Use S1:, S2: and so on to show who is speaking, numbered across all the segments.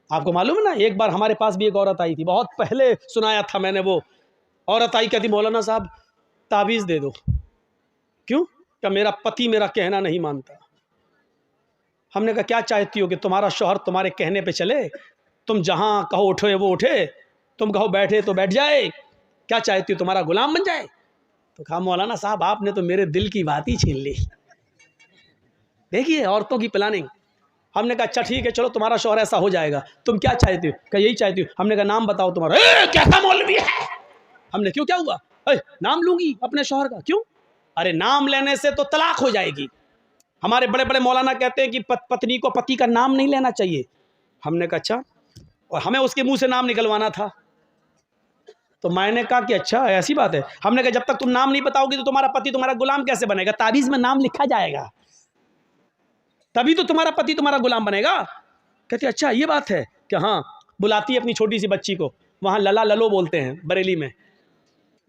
S1: आपको मालूम है ना, एक बार हमारे पास भी एक औरत आई थी, बहुत पहले सुनाया था मैंने। वो औरत आई, कहती मौलाना साहब ताबीज़ दे दो। क्यों? क्या मेरा पति मेरा कहना नहीं मानता। हमने कहा क्या चाहती हो कि तुम्हारा शौहर तुम्हारे कहने पे चले? तुम जहाँ कहो उठे वो उठे, तुम कहो बैठे तो बैठ जाए? क्या चाहती हो, तुम्हारा गुलाम बन जाए? तो कहा मौलाना साहब आपने तो मेरे दिल की बात ही छीन ली। देखिए औरतों की प्लानिंग। हमने कहा अच्छा ठीक है चलो तुम्हारा शौहर ऐसा हो जाएगा, तुम क्या चाहती हो? क्या यही चाहती हो? हमने कहा नाम बताओ तुम्हारा। कैसा मौलवी है? हमने क्यों क्या हुआ? नाम लूंगी अपने शौहर का। क्यों? अरे नाम लेने से तो तलाक हो जाएगी। हमारे बड़े बड़े मौलाना कहते हैं कि पत्नी को पति का नाम नहीं लेना चाहिए। हमने कहा अच्छा, और हमें उसके मुंह से नाम निकलवाना था। तो मैंने कहा कि अच्छा ऐसी बात है। हमने कहा जब तक तुम नाम नहीं बताओगी तो तुम्हारा पति तुम्हारा गुलाम कैसे बनेगा? ताबीज़ में नाम लिखा जाएगा, तभी तो तुम्हारा पति तुम्हारा गुलाम बनेगा। कहते अच्छा ये बात है कि हाँ। बुलाती है अपनी छोटी सी बच्ची को, वहाँ लला ललो बोलते हैं बरेली में,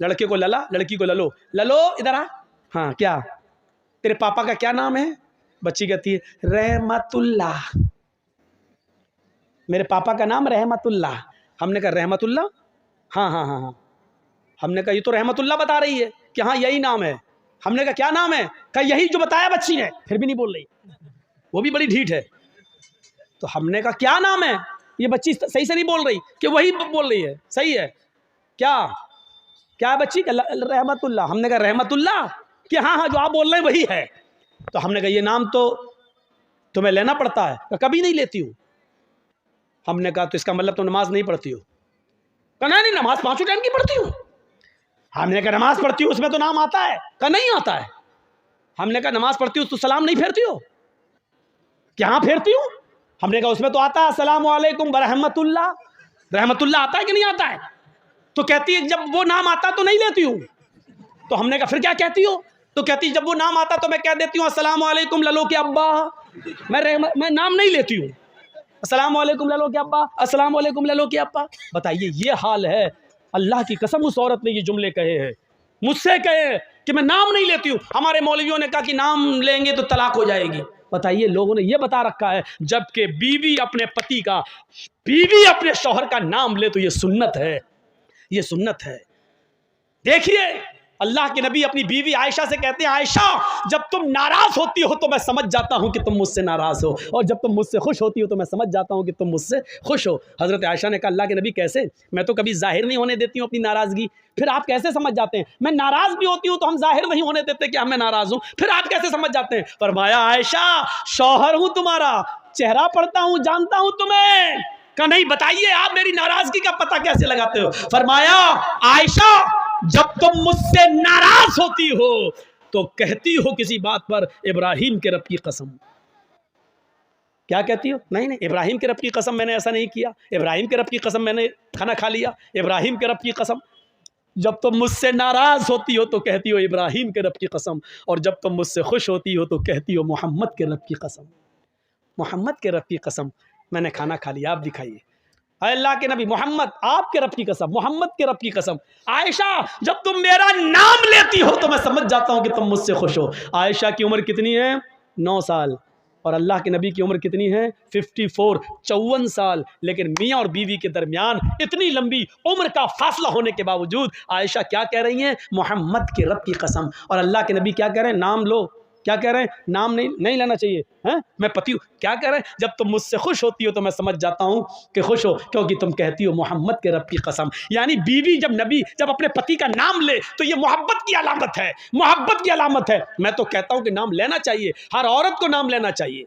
S1: लड़के को लला लड़की को ललो। ललो इधर आ। हाँ क्या तेरे पापा का क्या नाम है? बच्ची कहती है रहमतुल्लाह। मेरे पापा का नाम रहमतुल्लाह। हमने कहा रहमतुल्लाह? हाँ हाँ हाँ हाँ। हमने कहा ये तो रहमतुल्लाह बता रही है कि हाँ यही नाम है। हमने कहा क्या नाम है? कहा यही जो बताया बच्ची ने। फिर भी नहीं बोल रही, वो भी बड़ी ढीठ है। तो हमने कहा क्या नाम है? ये बच्ची सही से नहीं बोल रही कि वही बोल रही है। सही है क्या? क्या है बच्ची? रहमतुल्लाह। हमने कहा रहमतुल्लाह कि हाँ हाँ जो आप बोल रहे हैं वही है। तो हमने कहा ये नाम तो तुम्हें लेना पड़ता है। कभी नहीं लेती हूँ। हमने कहा तो इसका मतलब तुम नमाज नहीं पढ़ती हो? कहा नहीं नमाज पांचों टाइम की पढ़ती हूँ। हमने कहा नमाज पढ़ती हूँ उसमें तो नाम आता है? कहा नहीं आता है। हमने कहा नमाज पढ़ती हूँ तो सलाम नहीं फेरती हो? क्या फेरती हूँ? हमने कहा उसमें तो आता है अस्सलामु अलैकुम व रहमतुल्लाह। रहमतुल्लाह आता है कि नहीं आता है? तो कहती है जब वो नाम आता तो नहीं लेती हूँ। तो हमने कहा फिर क्या कहती हो? तो कहती जब वो नाम आता तो मैं कह देती हूँ अस्सलामु अलैकुम ललो के अब्बा। मैं नाम नहीं लेती हूँ। अस्सलामु अलैकुम ललो के अब्बा, अस्सलामु अलैकुम ललो के अब्बा। बताइए ये हाल है। अल्लाह की कसम उस औरत ने ये जुमले कहे हैं, मुझसे कहे कि मैं नाम नहीं लेती हूँ। हमारे मौलवियों ने कहा कि नाम लेंगे तो तलाक हो जाएगी। बताइए लोगों ने ये बता रखा है, जबकि बीवी अपने पति का, बीवी अपने शौहर का नाम ले तो ये सुन्नत है, ये सुन्नत है। देखिए अल्लाह के नबी अपनी बीवी आयशा से कहते हैं आयशा जब तुम नाराज होती हो तो मैं समझ जाता हूं कि तुम मुझसे नाराज हो, और जब तुम मुझसे खुश होती हो तो मैं समझ जाता हूं कि तुम मुझसे खुश हो। हजरत आयशा ने कहा अल्लाह के नबी कैसे? मैं तो कभी जाहिर नहीं होने देती हूँ अपनी नाराजगी, फिर आप कैसे समझ जाते हैं? मैं नाराज भी होती हूँ तो हम जाहिर नहीं होने देते कि मैं नाराज हूँ, फिर आप कैसे समझ जाते हैं? फरमाया आयशा शौहर हूं तुम्हारा, चेहरा पढ़ता हूं, जानता हूं तुम्हें। का नहीं बताइए आप मेरी नाराजगी का पता कैसे लगाते हो? फरमाया आयशा जब तुम मुझसे नाराज होती हो तो कहती हो किसी बात पर इब्राहिम के रब की कसम। क्या कहती हो? नहीं नहीं इब्राहिम के रब की कसम मैंने ऐसा नहीं किया, इब्राहिम के रब की कसम मैंने खाना खा लिया, इब्राहिम के रब की कसम। जब तुम मुझसे नाराज होती हो तो कहती हो इब्राहिम के रब की कसम, और जब तुम मुझसे खुश होती हो तो कहती हो मोहम्मद के रब की कसम। मोहम्मद के रब की कसम मैंने खाना खा लिया, आप दिखाइए। अल्लाह के नबी मोहम्मद आपके रब की कसम, मोहम्मद के रब की कसम। आयशा जब तुम मेरा नाम लेती हो तो मैं समझ जाता हूं कि तुम मुझसे खुश हो। आयशा की उम्र कितनी है? 9 साल। और अल्लाह के नबी की उम्र कितनी है? 54, 54 साल। लेकिन मियाँ और बीवी के दरमियान इतनी लंबी उम्र का फासला होने के बावजूद आयशा क्या कह रही हैं? मोहम्मद के रब की कसम। और अल्लाह के नबी क्या कह रहे हैं? नाम लो। क्या कह रहे हैं? नाम नहीं लेना चाहिए। हैं? मैं पति हूँ। क्या कह रहे हैं? जब तुम मुझसे खुश होती हो तो मैं समझ जाता हूँ कि खुश हो, क्योंकि तुम कहती हो मोहम्मद के रब की कसम। यानी बीवी जब अपने पति का नाम ले तो ये मोहब्बत की अलामत है, मोहब्बत की अलामत है। मैं तो कहता हूँ कि नाम लेना चाहिए, हर औरत को नाम लेना चाहिए।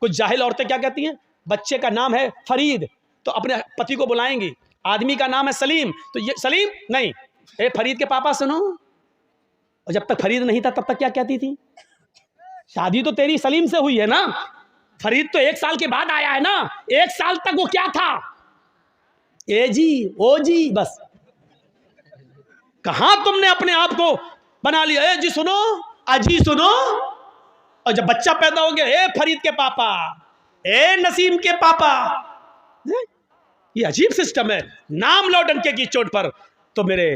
S1: कुछ जाहिल औरतें क्या कहती हैं? बच्चे का नाम है फरीद तो अपने पति को बुलाएंगी, आदमी का नाम है सलीम तो ये सलीम नहीं, ए फरीद के पापा सुनो। और जब तक फरीद नहीं था तब तक क्या कहती थी? शादी तो तेरी सलीम से हुई है ना, फरीद तो 1 साल के बाद आया है ना। 1 साल तक वो क्या था? ए जी ओ जी बस। कहां तुमने अपने आप को बना लिया? ए जी सुनो, अजी सुनो। और जब बच्चा पैदा हो गया, ए फरीद के पापा, ए नसीम के पापा। ये अजीब सिस्टम है। नाम लो डंके की चोट पर। तो मेरे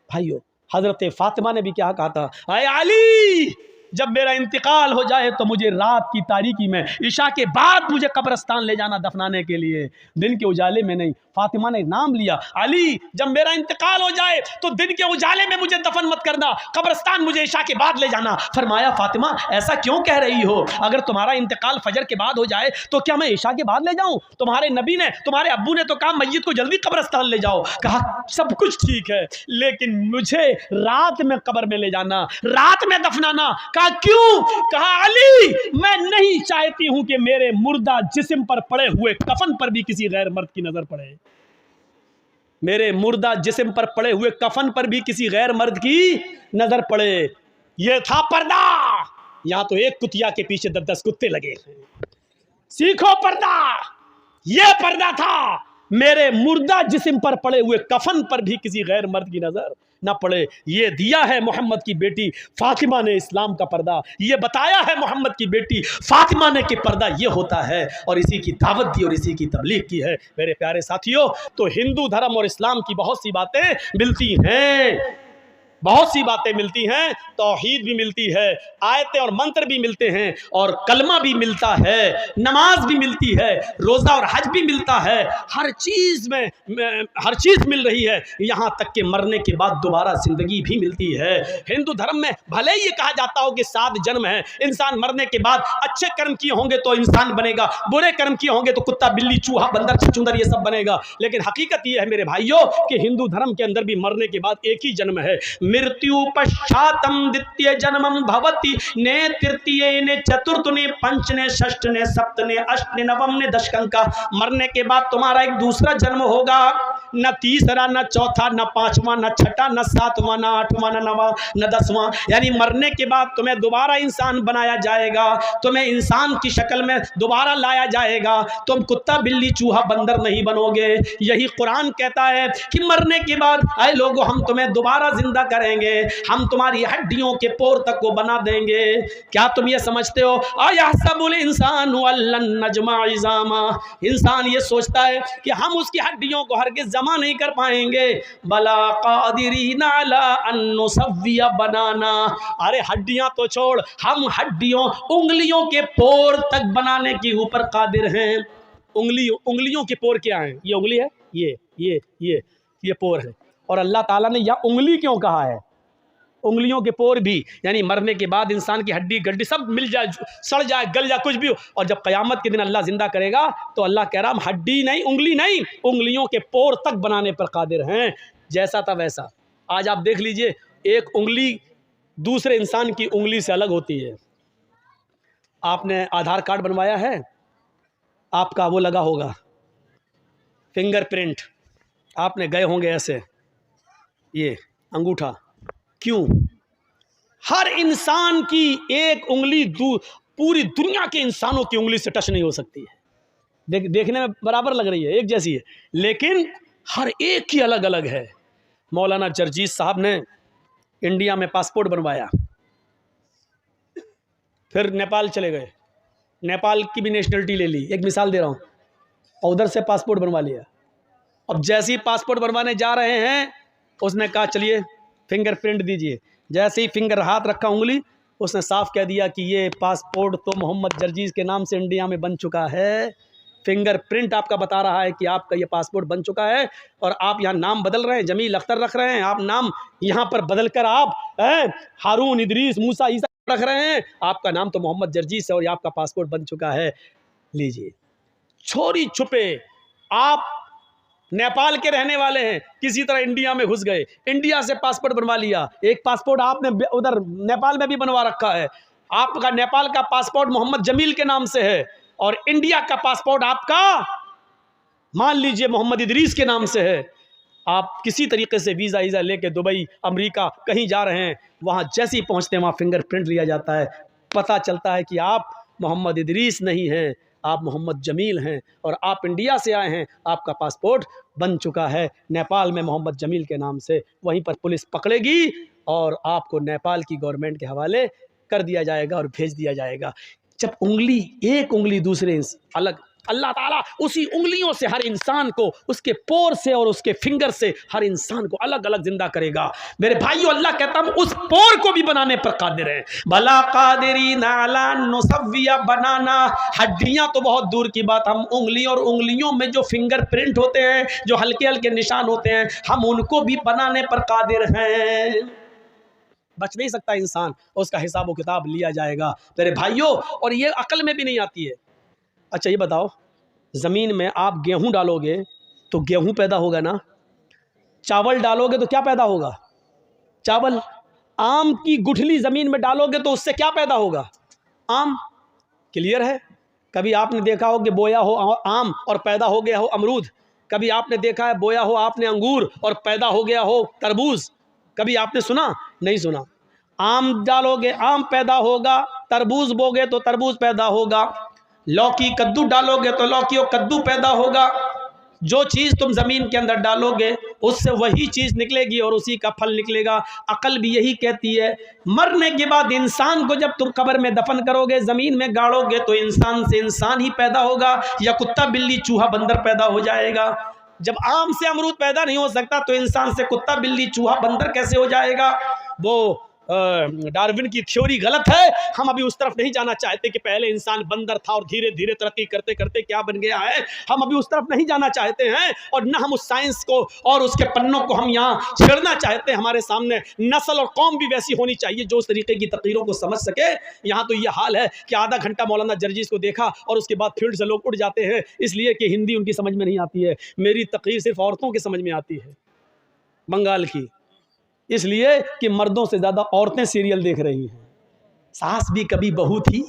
S1: भाइयों हजरत फातिमा ने भी क्या कहा था? अय अली जब मेरा इंतकाल हो जाए तो मुझे रात की तारीकी में ईशा के बाद मुझे कब्रिस्तान ले जाना दफनाने के लिए, दिन के उजाले में नहीं। फातिमा ने नाम लिया, अली जब मेरा इंतकाल हो जाए तो दिन के उजाले में मुझे दफन मत करना, कब्रिस्तान मुझे ईशा के बाद ले जाना। फरमाया फातिमा ऐसा क्यों कह रही हो, अगर तुम्हारा इंतकाल फजर के बाद हो जाए तो क्या मैं ईशा के बाद ले जाऊं? तुम्हारे नबी ने, तुम्हारे अब्बू ने तो कहा मैयत को जल्दी कब्रिस्तान ले जाओ। कहा सब कुछ ठीक है लेकिन मुझे रात में कब्र में ले जाना, रात में दफनाना। कहा क्यों? कहा अली मैं नहीं चाहती हूं कि मेरे मुर्दा जिस्म पर पड़े हुए कफन पर भी किसी गैर मर्द की नजर पड़े, मेरे मुर्दा जिस्म पर पड़े हुए कफन पर भी किसी गैर मर्द की नजर पड़े। यह था पर्दा। यहां तो एक कुतिया के पीछे 10-10 कुत्ते लगे हैं। सीखो पर्दा, यह पर्दा था, मेरे मुर्दा जिस्म पर पड़े हुए कफन पर भी किसी गैर मर्द की नजर ना पड़े। ये दिया है मोहम्मद की बेटी फातिमा ने इस्लाम का पर्दा, ये बताया है मोहम्मद की बेटी फातिमा ने कि पर्दा ये होता है, और इसी की दावत दी और इसी की तबलीग की है। मेरे प्यारे साथियों, तो हिंदू धर्म और इस्लाम की बहुत सी बातें मिलती हैं, बहुत सी बातें मिलती हैं, तौहीद भी मिलती है, आयतें और मंत्र भी मिलते हैं, और कलमा भी मिलता है, नमाज भी मिलती है, रोज़ा और हज भी मिलता है। हर चीज़ में हर चीज़ मिल रही है, यहाँ तक कि मरने के बाद दोबारा ज़िंदगी भी मिलती है। हिंदू धर्म में भले ही ये कहा जाता हो कि 7 जन्म है, इंसान मरने के बाद अच्छे कर्म किए होंगे तो इंसान बनेगा, बुरे कर्म किए होंगे तो कुत्ता बिल्ली चूहा बंदर छछूंदर ये सब बनेगा। लेकिन हकीकत ये है मेरे भाइयों कि हिंदू धर्म के अंदर भी मरने के बाद एक ही जन्म है। मृत्यु पश्चातम द्वितीय जन्मम भवति, ने तृतीय ने चतुर्थ ने पंच ने षष्ठ ने सप्त ने अष्ट ने नवम ने दशकं का। मरने के बाद तुम्हारा एक दूसरा जन्म होगा, न तीसरा न चौथा न पांचवा न छठा न सातवां न आठवां न नवा न 10वां। यानी मरने के बाद तुम्हें दोबारा इंसान बनाया जाएगा, तुम्हें इंसान की शक्ल में दोबारा लाया जाएगा, तुम कुत्ता बिल्ली चूहा बंदर नहीं बनोगे। यही कुरान कहता है कि मरने के बाद ऐ लोगों हम तुम्हें दोबारा जिंदा करेंगे, हम तुम्हारी हड्डियों के पोर तक को बना देंगे। क्या तुम ये समझते हो? अयहसबुल इंसानु अल्लन नजमा इज़ामा, इंसान ये सोचता है कि हम उसकी हड्डियों को हरगिज़ जमा नहीं कर पाएंगे। बला कादिरीना अला अन नुसव्विया बनाना, अरे हड्डियां तो छोड़, हम हड्डियों उंगलियों के पोर तक बनाने के ऊपर कादिर हैं। उंगलियों के पोर क्या हैं? ये उंगली है, ये पोर है। और अल्लाह ताला ने यह उंगली क्यों कहा है? उंगलियों के पोर भी, यानी मरने के बाद इंसान की हड्डी गड्डी सब मिल जाए, सड़ जाए, गल जाए, कुछ भी हो, और जब क़यामत के दिन अल्लाह जिंदा करेगा तो अल्लाह कह रहा हम हड्डी नहीं, उंगली नहीं, उंगलियों के पोर तक बनाने पर कादिर हैं। जैसा था वैसा। आज आप देख लीजिए, एक उंगली दूसरे इंसान की उंगली से अलग होती है। आपने आधार कार्ड बनवाया है, आपका वो लगा होगा फिंगरप्रिंट, आपने गए होंगे ऐसे, ये अंगूठा। क्यों? हर इंसान की एक उंगली पूरी दुनिया के इंसानों की उंगली से टच नहीं हो सकती है। देखने में बराबर लग रही है, एक जैसी है, लेकिन हर एक की अलग अलग है। मौलाना जरजीत साहब ने इंडिया में पासपोर्ट बनवाया, फिर नेपाल चले गए, नेपाल की भी नेशनलिटी ले ली, एक मिसाल दे रहा हूँ, और उधर से पासपोर्ट बनवा लिया। अब जैसे ही पासपोर्ट बनवाने जा रहे हैं, उसने कहा चलिए फिंगरप्रिंट दीजिए। जैसे ही फिंगर हाथ रखा उंगली, उसने साफ कह दिया कि ये पासपोर्ट तो मोहम्मद जरजीज के नाम से इंडिया में बन चुका है। फिंगरप्रिंट आपका बता रहा है कि आपका ये पासपोर्ट बन चुका है, और आप यहाँ नाम बदल रहे हैं, जमील अख्तर रख रहे हैं, आप नाम यहाँ पर बदल कर आप हारून, इदरीस, मूसा, ईसा रख रहे हैं, आपका नाम तो मोहम्मद जरजीज है और ये आपका पासपोर्ट बन चुका है, लीजिए। छोरी छुपे आप नेपाल के रहने वाले हैं, किसी तरह इंडिया में घुस गए, इंडिया से पासपोर्ट बनवा लिया। एक पासपोर्ट आपने उधर नेपाल में भी बनवा रखा है, आपका नेपाल का पासपोर्ट मोहम्मद जमील के नाम से है, और इंडिया का पासपोर्ट आपका मान लीजिए मोहम्मद इदरीस के नाम से है। आप किसी तरीके से वीज़ा वीज़ा लेके दुबई, अमेरिका कहीं जा रहे हैं, वहाँ जैसे ही पहुँचते हैं वहाँ फिंगरप्रिंट लिया जाता है, पता चलता है कि आप मोहम्मद इदरीस नहीं हैं, आप मोहम्मद जमील हैं, और आप इंडिया से आए हैं, आपका पासपोर्ट बन चुका है नेपाल में मोहम्मद जमील के नाम से। वहीं पर पुलिस पकड़ेगी और आपको नेपाल की गवर्नमेंट के हवाले कर दिया जाएगा और भेज दिया जाएगा। जब उंगली, एक उंगली दूसरे अलग अल्लाह ताला उसी उंगलियों से हर इंसान को, उसके पोर से और उसके फिंगर से हर इंसान को अलग अलग जिंदा करेगा। मेरे भाइयों, अल्लाह कहता हम उस पोर को भी बनाने पर कादिर हैं। भला कादिरी नाला नुसव्विया बनाना, हड्डियां तो बहुत दूर की बात, हम उंगली और उंगलियों में जो फिंगर प्रिंट होते हैं, जो हल्के हल्के निशान होते हैं, हम उनको भी बनाने पर कादिर हैं। बच नहीं सकता इंसान, उसका हिसाब व किताब लिया जाएगा मेरे भाइयों। और ये अकल में भी नहीं आती है। अच्छा ये बताओ, ज़मीन में आप गेहूं डालोगे तो गेहूं पैदा होगा ना, चावल डालोगे तो क्या पैदा होगा, चावल। आम की गुठली ज़मीन में डालोगे तो उससे क्या पैदा होगा, आम। क्लियर है। कभी आपने देखा हो कि बोया हो आम और पैदा हो गया हो अमरूद, कभी आपने देखा है बोया हो आपने अंगूर और पैदा हो गया हो तरबूज, कभी आपने सुना, नहीं सुना। आम डालोगे आम पैदा होगा, तरबूज बोगे तो तरबूज पैदा होगा, लौकी कद्दू डालोगे तो लौकी और कद्दू पैदा होगा। जो चीज़ तुम ज़मीन के अंदर डालोगे उससे वही चीज़ निकलेगी और उसी का फल निकलेगा। अकल भी यही कहती है। मरने के बाद इंसान को जब तुम कब्र में दफन करोगे, ज़मीन में गाड़ोगे, तो इंसान से इंसान ही पैदा होगा या कुत्ता बिल्ली चूहा बंदर पैदा हो जाएगा। जब आम से अमरूद पैदा नहीं हो सकता तो इंसान से कुत्ता बिल्ली चूहा बंदर कैसे हो जाएगा। वो डार्विन की थ्योरी गलत है। हम अभी उस तरफ नहीं जाना चाहते कि पहले इंसान बंदर था और धीरे धीरे तरक्की करते करते क्या बन गया है। हम अभी उस तरफ नहीं जाना चाहते हैं और न हम उस साइंस को और उसके पन्नों को हम यहाँ छेड़ना चाहते हैं। हमारे सामने नस्ल और कौम भी वैसी होनी चाहिए जो उस तरीके की तकरीरों को समझ सके। यहाँ तो ये हाल है कि आधा घंटा मौलाना जर्जीस को देखा और उसके बाद फील्ड से लोग उठ जाते हैं, इसलिए कि हिंदी उनकी समझ में नहीं आती है। मेरी तकरीर सिर्फ औरतों की समझ में आती है, बंगाल की, इसलिए कि मर्दों से ज़्यादा औरतें सीरियल देख रही हैं। सास भी कभी बहू थी,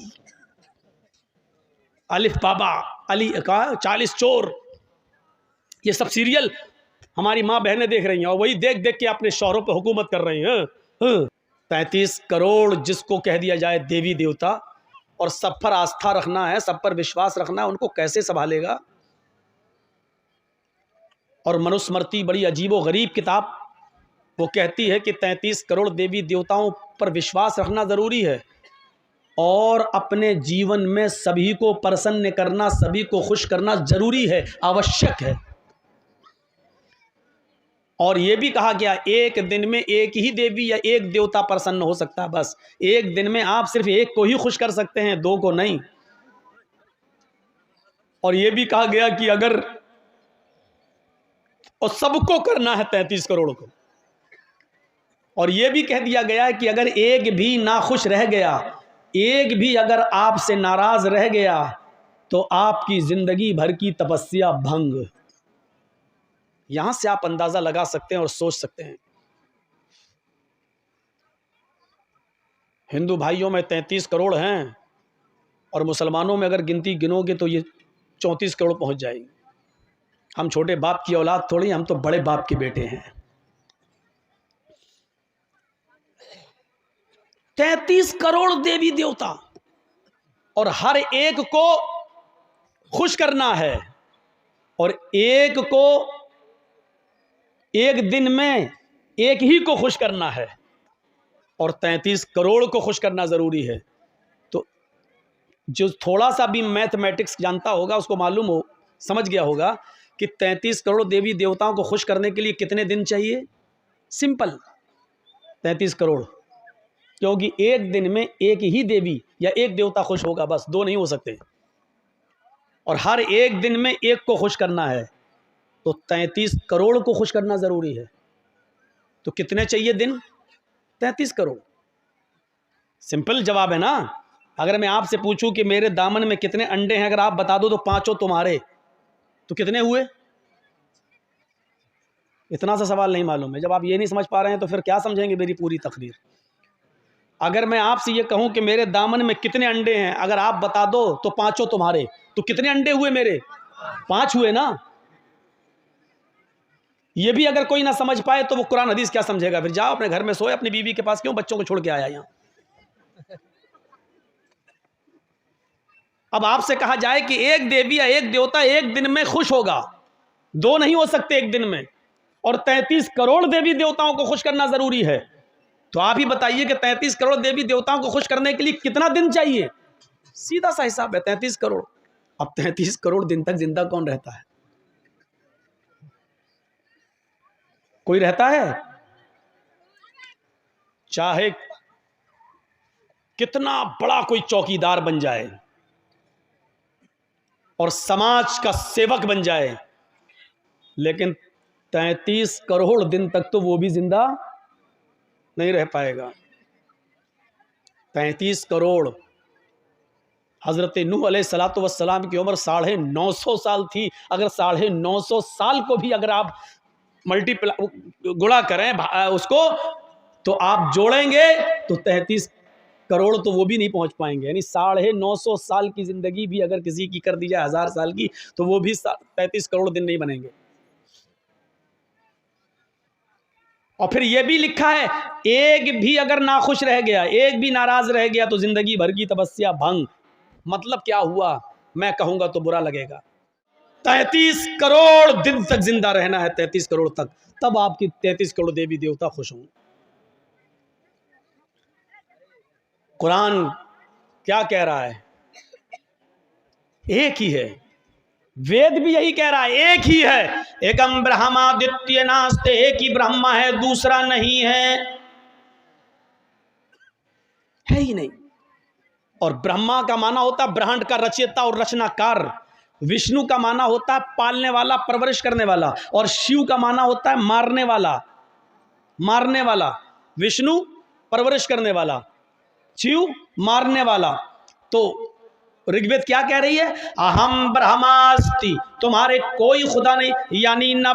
S1: अलिफ बाबा, अली का 40 चोर, ये सब सीरियल हमारी माँ बहनें देख रही हैं और वही देख देख के अपने शौहरों पर हुकूमत कर रही हैं। 35 करोड़ जिसको कह दिया जाए देवी देवता और सब पर आस्था रखना है, सब पर विश्वास रखना है, उनको कैसे संभालेगा। और मनुस्मृति बड़ी अजीबो गरीब किताब, वो कहती है कि 33 करोड़ देवी देवताओं पर विश्वास रखना ज़रूरी है और अपने जीवन में सभी को प्रसन्न करना, सभी को खुश करना ज़रूरी है, आवश्यक है। और ये भी कहा गया एक दिन में एक ही देवी या एक देवता प्रसन्न हो सकता है। बस एक दिन में आप सिर्फ एक को ही खुश कर सकते हैं, दो को नहीं। और ये भी कहा गया कि अगर और सबको करना है 33 करोड़ को। और ये भी कह दिया गया है कि अगर एक भी नाखुश रह गया, एक भी अगर आपसे नाराज रह गया तो आपकी जिंदगी भर की तपस्या भंग। यहां से आप अंदाजा लगा सकते हैं और सोच सकते हैं। हिंदू भाइयों में 33 करोड़ हैं और मुसलमानों में अगर गिनती गिनोगे तो ये 34 करोड़ पहुंच जाएंगे। हम छोटे बाप की औलाद थोड़ी, हम तो बड़े बाप के बेटे हैं। 33 करोड़ देवी देवता और हर एक को खुश करना है और एक को एक दिन में एक ही को खुश करना है और 33 करोड़ को खुश करना ज़रूरी है। तो जो थोड़ा सा भी मैथमेटिक्स जानता होगा उसको मालूम हो, समझ गया होगा कि 33 करोड़ देवी देवताओं को खुश करने के लिए कितने दिन चाहिए। सिंपल 33 करोड़, क्योंकि एक दिन में एक ही देवी या एक देवता खुश होगा, बस दो नहीं हो सकते। और हर एक दिन में एक को खुश करना है तो 33 करोड़ को खुश करना ज़रूरी है। तो कितने चाहिए दिन? 33 करोड़। सिंपल जवाब है ना। अगर मैं आपसे पूछूं कि मेरे दामन में कितने अंडे हैं, अगर आप बता दो तो 5 तुम्हारे, तो कितने हुए? इतना सा सवाल नहीं मालूम है। जब आप ये नहीं समझ पा रहे हैं तो फिर क्या समझेंगे मेरी पूरी तकरीर। अगर मैं आपसे ये कहूं कि मेरे दामन में कितने अंडे हैं, अगर आप बता दो तो 5 तुम्हारे, तो कितने अंडे हुए मेरे? 5 हुए ना। ये भी अगर कोई ना समझ पाए तो वो कुरान हदीस क्या समझेगा? फिर जाओ अपने घर में सोए, अपनी बीवी के पास क्यों बच्चों को छोड़ के आया यहाँ। अब आपसे कहा जाए कि एक देवी या एक देवता एक दिन में खुश होगा, दो नहीं हो सकते एक दिन में, और 33 करोड़ देवी देवताओं को खुश करना जरूरी है। तो आप ही बताइए कि 33 करोड़ देवी देवताओं को खुश करने के लिए कितना दिन चाहिए? सीधा सा हिसाब है 33 करोड़। अब 33 करोड़ दिन तक जिंदा कौन रहता है? कोई रहता है? चाहे कितना बड़ा कोई चौकीदार बन जाए और समाज का सेवक बन जाए, लेकिन 33 करोड़ दिन तक तो वो भी जिंदा नहीं रह पाएगा। 33 करोड़। हजरत नूह अलैहिस्सलातु वस्सलाम की उम्र 950 साल थी। अगर 950 साल को भी अगर आप गुणा करें उसको, तो आप जोड़ेंगे तो 33 करोड़ तो वो भी नहीं पहुंच पाएंगे। यानी 950 साल की जिंदगी भी अगर किसी की कर दी जाए 1000 साल की, तो वो भी 33 करोड़ दिन नहीं बनेंगे। और फिर ये भी लिखा है, एक भी अगर नाखुश रह गया, एक भी नाराज रह गया, तो जिंदगी भर की तपस्या भंग। मतलब क्या हुआ? मैं कहूंगा तो बुरा लगेगा। 33 करोड़ दिन तक जिंदा रहना है, 33 करोड़ तक, तब आपकी 33 करोड़ देवी देवता खुश होंगे। कुरान क्या कह रहा है? एक ही है। वेद भी यही कह रहा है, एक ही है। एकम ब्रह्मादित्य नास्ते, एक ही ब्रह्मा है, दूसरा नहीं है ही नहीं। और ब्रह्मा का माना होता है ब्रह्मांड का रचयिता और रचनाकार। विष्णु का माना होता है पालने वाला, परवरिश करने वाला। और शिव का माना होता है मारने वाला, मारने वाला। विष्णु परवरिश करने वाला, शिव मारने वाला। तो ऋग्वेद क्या कह रही है? अहम ब्रह्मास्ति, तुम्हारे कोई खुदा नहीं। यानी न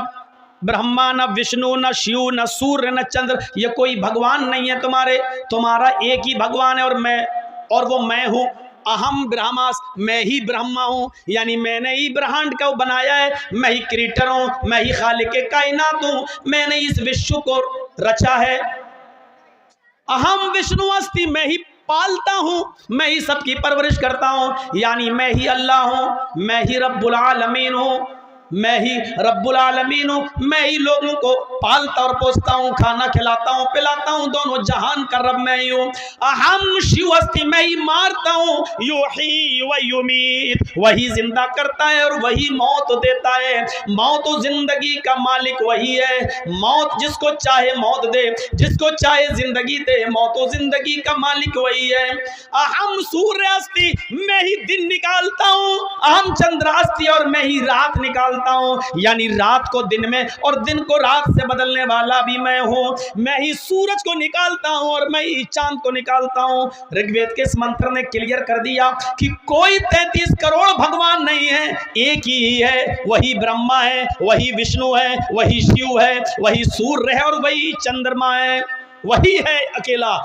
S1: ब्रह्मा, न विष्णु, न शिव, न सूर्य, न चंद्र, ये कोई भगवान नहीं है तुम्हारे। तुम्हारा एक ही भगवान है, और वो मैं हूं। अहम ब्रह्मास, मैं ही ब्रह्मा हूं। यानी मैंने ही ब्रह्मांड को बनाया है, मैं ही क्रिएटर हूं, मैं ही खालिक कायनात हूं, मैंने इस विश्व को रचा है। अहम विष्णु अस्ति, मैं ही पालता हूं, मैं ही सबकी परवरिश करता हूं। यानी मैं ही अल्लाह हूं, मैं ही रब्बुल आलमीन हूं, मैं ही रब्बुल आलमीन हूं। मैं ही लोगों को पालता और पोसता हूं, खाना खिलाता हूं, पिलाता हूं, दोनों जहान का रब मैं ही हूं। अहम शिवस्ति, मैं ही मारता हूं। युही व युमीत, वही जिंदा करता है और वही मौत देता है। मौत और जिंदगी का मालिक वही है। मौत जिसको चाहे मौत दे, जिसको चाहे जिंदगी दे। मौत और जिंदगी का मालिक वही है। अहम सूर्यास्ति, मैं ही दिन निकालता हूं। अहम चंद्रास्ति, और मैं ही रात निकालता हूं। यानी रात को दिन में और दिन को रात से बदलने वाला भी मैं हूं। मैं ही सूरज को निकालता हूं और मैं ही चांद को निकालता हूं। ऋग्वेद के इस मंत्र ने क्लियर कर दिया कि कोई 33 करोड़ भगवान नहीं है, एक ही है। वही ब्रह्मा है, वही विष्णु है, वही शिव है, वही सूर्य है और वही चंद्रमा है। वही है अकेला।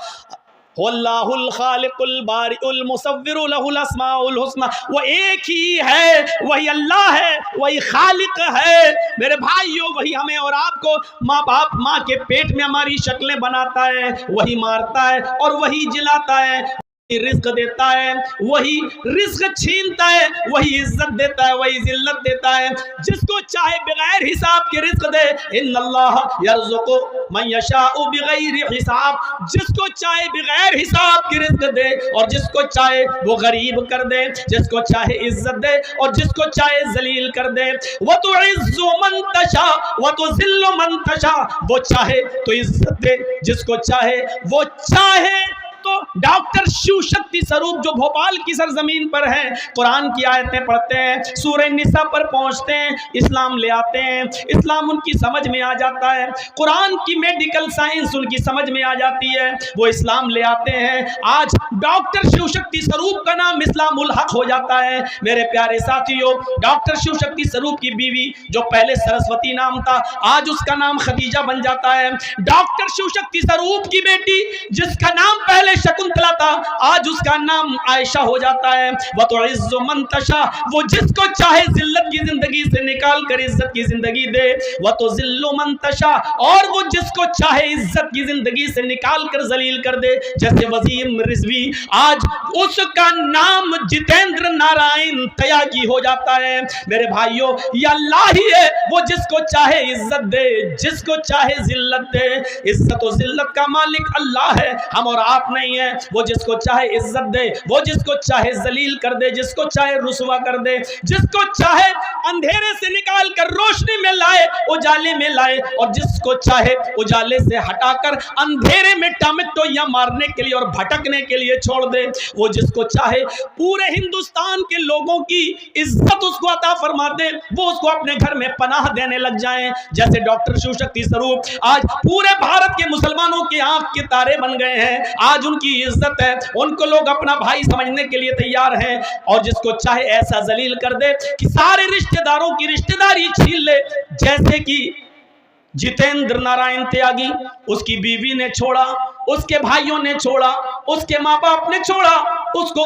S1: वल्लाहुल खालिकुल बारिउल मुसव्विरु लहुल अस्माउल हुस्ना। वो एक ही है, वही अल्लाह है, वही खालिक है। मेरे भाइयों, वही हमें और आपको माँ के पेट में हमारी शक्लें बनाता है, वही मारता है और वही जिलाता है, रिस्क देता है, वही रिस्क छीनता है, वही इज्जत देता है, वही जिल्लत देता है। जिसको चाहे बगैर हिसाब के रिस्क दे। इन्नल्लाह यर्ज़ुक़ु मन यशाउ बिगैरि हिसाब। जिसको चाहे बगैर हिसाब के रिस्क दे और जिसको चाहे वो गरीब कर दे, जिसको चाहे इज्जत दे और जिसको चाहे जलील कर दे। वो तो इज़्ज़ु मन तशा व तुज़िल्लु मन तशा। वो चाहे तो इज्जत दे, जिसको चाहे वो चाहे तो डॉक्टर शिव शक्ति स्वरूप जो भोपाल की सरजमीन पर है, कुरान की आयतें पढ़ते हैं, सूरह निसा पर पहुंचते हैं, इस्लाम ले आते हैं, इस्लाम उनकी समझ में आ जाता है, कुरान की मेडिकल साइंस उनकी समझ में आ जाती है, वो इस्लाम ले आते हैं। आज डॉक्टर शिव शक्ति स्वरूप का नाम इस्लामुल हक हो जाता है। मेरे प्यारे साथियों, डॉक्टर शिव शक्ति स्वरूप की बीवी जो पहले सरस्वती नाम था, आज उसका नाम खदीजा बन जाता है। डॉक्टर शिव शक्ति स्वरूप की बेटी जिसका नाम पहले शकुंतला था, आज उसका नाम आयशा हो जाता है। वह तो इज़्ज़ु मन तशा, वो जिसको चाहे जिल्लत की जिंदगी से निकाल कर इज्जत की जिंदगी दे। वह तो जिल्लु मन तशा, और वो जिसको चाहे इज्जत की जिंदगी से निकाल कर जलील कर दे। जैसे वसीम रिजवी, आज उसका नाम जितेंद्र नारायण त्यागी हो जाता है। मेरे भाइयों, ये अल्लाह ही है, वो जिसको चाहे इज्जत दे, जिसको चाहे जिल्लत दे। इज्जत और जिल्लत का मालिक अल्लाह है, हम और आप नहीं। नहीं है। वो जिसको चाहे इज्जत दे, वो जिसको चाहे जलील कर दे, जिसको चाहे रुसवा कर दे, जिसको चाहे अंधेरे से निकाल कर रोशनी में लाए, उजाले में लाए, और जिसको चाहे उजाले से हटाकर अंधेरे में टमेटो मारने के लिए और भटकने के लिए छोड़ दे। वो जिसको चाहे पूरे हिंदुस्तान के लोगों की इज्जत उसको अता फरमा दे, वो उसको अपने घर में पनाह देने लग जाएं। जैसे डॉक्टर शिव शक्ति स्वरूप आज पूरे भारत के मुसलमानों के आंख के तारे बन गए हैं, आज उनकी इज्जत है, उनको लोग अपना भाई समझने के लिए तैयार हैं। और जिसको चाहे ऐसा जलील कर दे कि सारे रिश्तेदारों की रिश्तेदारी छीन ले। जैसे कि जितेंद्र नारायण त्यागी, उसकी बीवी ने छोड़ा, उसके भाइयों ने छोड़ा, उसके माँ बाप ने छोड़ा, उसको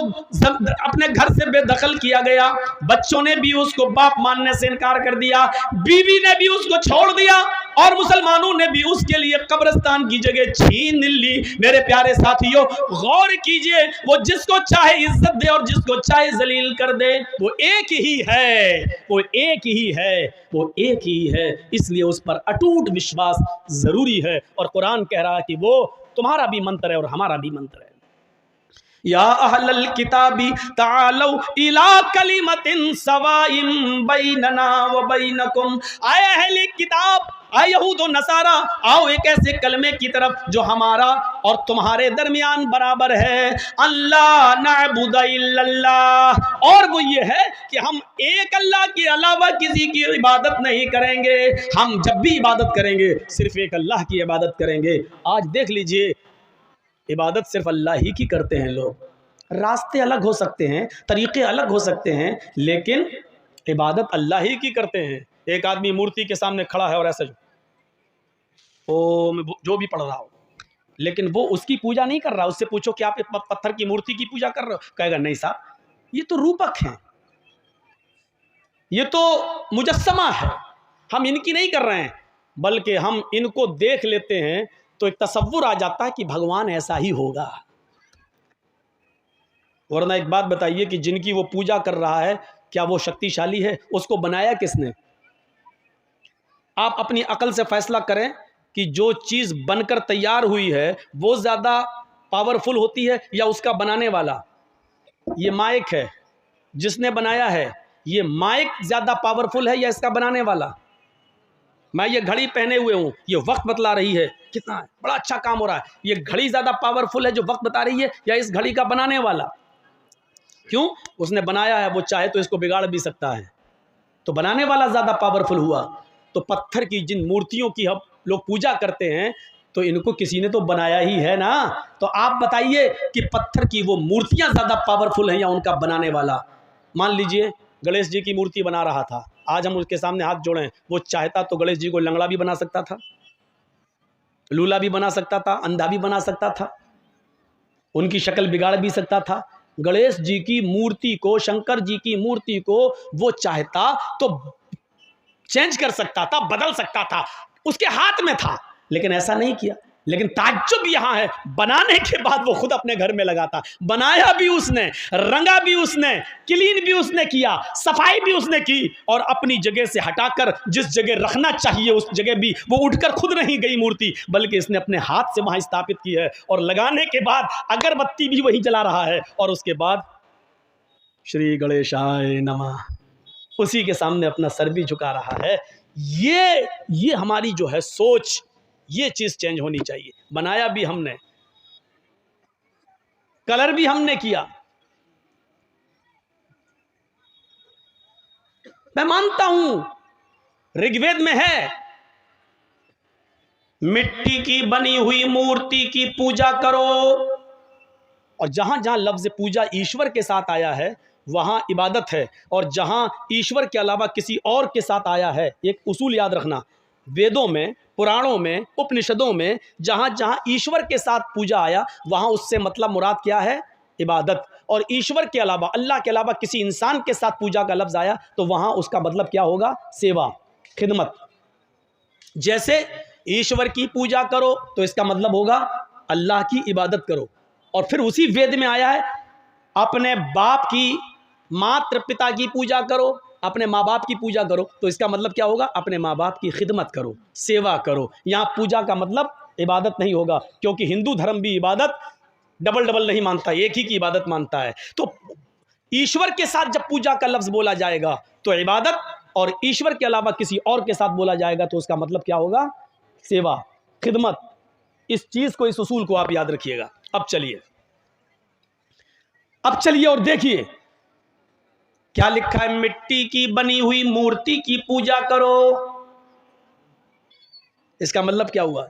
S1: अपने घर से बेदखल किया गया, बच्चों ने भी उसको बाप मानने से इनकार कर दिया, बीवी ने भी उसको छोड़ दिया, और मुसलमानों ने भी उसके लिए कब्रिस्तान की जगह छीन ली। मेरे प्यारे साथियों, गौर कीजिए, वो जिसको चाहे इज्जत दे और जिसको चाहे जलील कर दे, वो एक ही है, वो एक ही है, वो एक ही है। इसलिए उस पर अटूट विश्वास जरूरी है। और कुरान कह रहा है कि वो तुम्हारा भी मंत्र है और हमारा भी मंत्र है। या अहलल किताबी तालौ इला कलिमतिन सवाइम बैनना व बैनकुम, आए अहले किताब, आए यहूद और नसारा, आओ एक ऐसे कलमे की तरफ जो हमारा और तुम्हारे दरमियान बराबर है। अल्लाह नअबुद इल्लल्लाह, और वो ये है कि हम एक अल्लाह के अलावा किसी की इबादत नहीं करेंगे। हम जब भी इबादत करेंगे सिर्फ एक अल्लाह की इबादत करेंगे। आज देख लीजिए, इबादत सिर्फ अल्लाह ही की करते हैं लोग। रास्ते अलग हो सकते हैं, तरीके अलग हो सकते हैं, लेकिन इबादत अल्लाह ही की करते हैं। एक आदमी मूर्ति के सामने खड़ा है और ऐसे ओम जो भी पढ़ रहा हो, लेकिन वो उसकी पूजा नहीं कर रहा। उससे पूछो कि आप पत्थर की मूर्ति की पूजा कर रहे हो, कहेगा नहीं साहब, ये तो रूपक है, ये तो मुजस्समा है, हम इनकी नहीं कर रहे हैं, बल्कि हम इनको देख लेते हैं तो एक तसव्वुर आ जाता है कि भगवान ऐसा ही होगा। वरना एक बात बताइए कि जिनकी वो पूजा कर रहा है, क्या वो शक्तिशाली है? उसको बनाया किसने? आप अपनी अकल से फैसला करें कि जो चीज़ बनकर तैयार हुई है वो ज़्यादा पावरफुल होती है या उसका बनाने वाला? ये माइक है, जिसने बनाया है, ये माइक ज़्यादा पावरफुल है या इसका बनाने वाला? मैं ये घड़ी पहने हुए हूँ, ये वक्त बतला रही है, कितना है, बड़ा अच्छा काम हो रहा है, ये घड़ी ज़्यादा पावरफुल है जो वक्त बता रही है या इस घड़ी का बनाने वाला? क्यों? उसने बनाया है, वो चाहे तो इसको बिगाड़ भी सकता है, तो बनाने वाला ज़्यादा पावरफुल हुआ। तो पत्थर की जिन मूर्तियों की हम लोग पूजा करते हैं, तो इनको किसी ने तो बनाया ही है ना। तो आप बताइए कि पत्थर की वो मूर्तियाँ ज़्यादा पावरफुल हैं या उनका बनाने वाला? मान लीजिए गणेश जी की मूर्ति बना रहा था, आज हम उसके सामने हाथ जोड़ें, वो चाहता तो गणेश जी को लंगड़ा भी बना सकता था, लूला भी बना सकता था, अंधा भी बना सकता था, उनकी शक्ल बिगाड़ भी सकता था। गणेश जी की मूर्ति को, शंकर जी की मूर्ति को वो चाहता तो चेंज कर सकता था, बदल सकता था, उसके हाथ में था, लेकिन ऐसा नहीं किया। लेकिन ताज्जुब यहाँ है, बनाने के बाद वो खुद अपने घर में लगाता, बनाया भी उसने, रंगा भी उसने, क्लीन भी उसने किया, सफाई भी उसने की, और अपनी जगह से हटाकर जिस जगह रखना चाहिए उस जगह भी वो उठकर खुद नहीं गई मूर्ति, बल्कि इसने अपने हाथ से वहाँ स्थापित की है। और लगाने के बाद अगरबत्ती भी वही जला रहा है, और उसके बाद श्री गणेशाय नमः उसी के सामने अपना सर भी झुका रहा है। ये हमारी जो है सोच, ये चीज चेंज होनी चाहिए। बनाया भी हमने, कलर भी हमने किया। मैं मानता हूं ऋग्वेद में है, मिट्टी की बनी हुई मूर्ति की पूजा करो, और जहां जहां लफ्ज पूजा ईश्वर के साथ आया है वहां इबादत है, और जहां ईश्वर के अलावा किसी और के साथ आया है, एक उसूल याद रखना, वेदों में, पुराणों में, उपनिषदों में जहां जहां ईश्वर के साथ पूजा आया वहां उससे मतलब मुराद क्या है? इबादत। और ईश्वर के अलावा, अल्लाह के अलावा किसी इंसान के साथ पूजा का लफ्ज आया तो वहां उसका मतलब क्या होगा? सेवा, खिदमत। जैसे ईश्वर की पूजा करो तो इसका मतलब होगा अल्लाह की इबादत करो, और फिर उसी वेद में आया है अपने बाप की, मात्र पिता की पूजा करो, अपने माँ बाप की पूजा करो, तो इसका मतलब क्या होगा? अपने माँ बाप की खिदमत करो, सेवा करो। यहाँ पूजा का मतलब इबादत नहीं होगा, क्योंकि हिंदू धर्म भी इबादत डबल डबल नहीं मानता, एक ही की इबादत मानता है। तो ईश्वर के साथ जब पूजा का लफ्ज़ बोला जाएगा तो इबादत, और ईश्वर के अलावा किसी और के साथ बोला जाएगा तो उसका मतलब क्या होगा? सेवा, खिदमत। इस चीज़ को, इस उसूल को आप याद रखिएगा। अब चलिए और देखिए क्या लिखा है, मिट्टी की बनी हुई मूर्ति की पूजा करो। इसका मतलब क्या हुआ?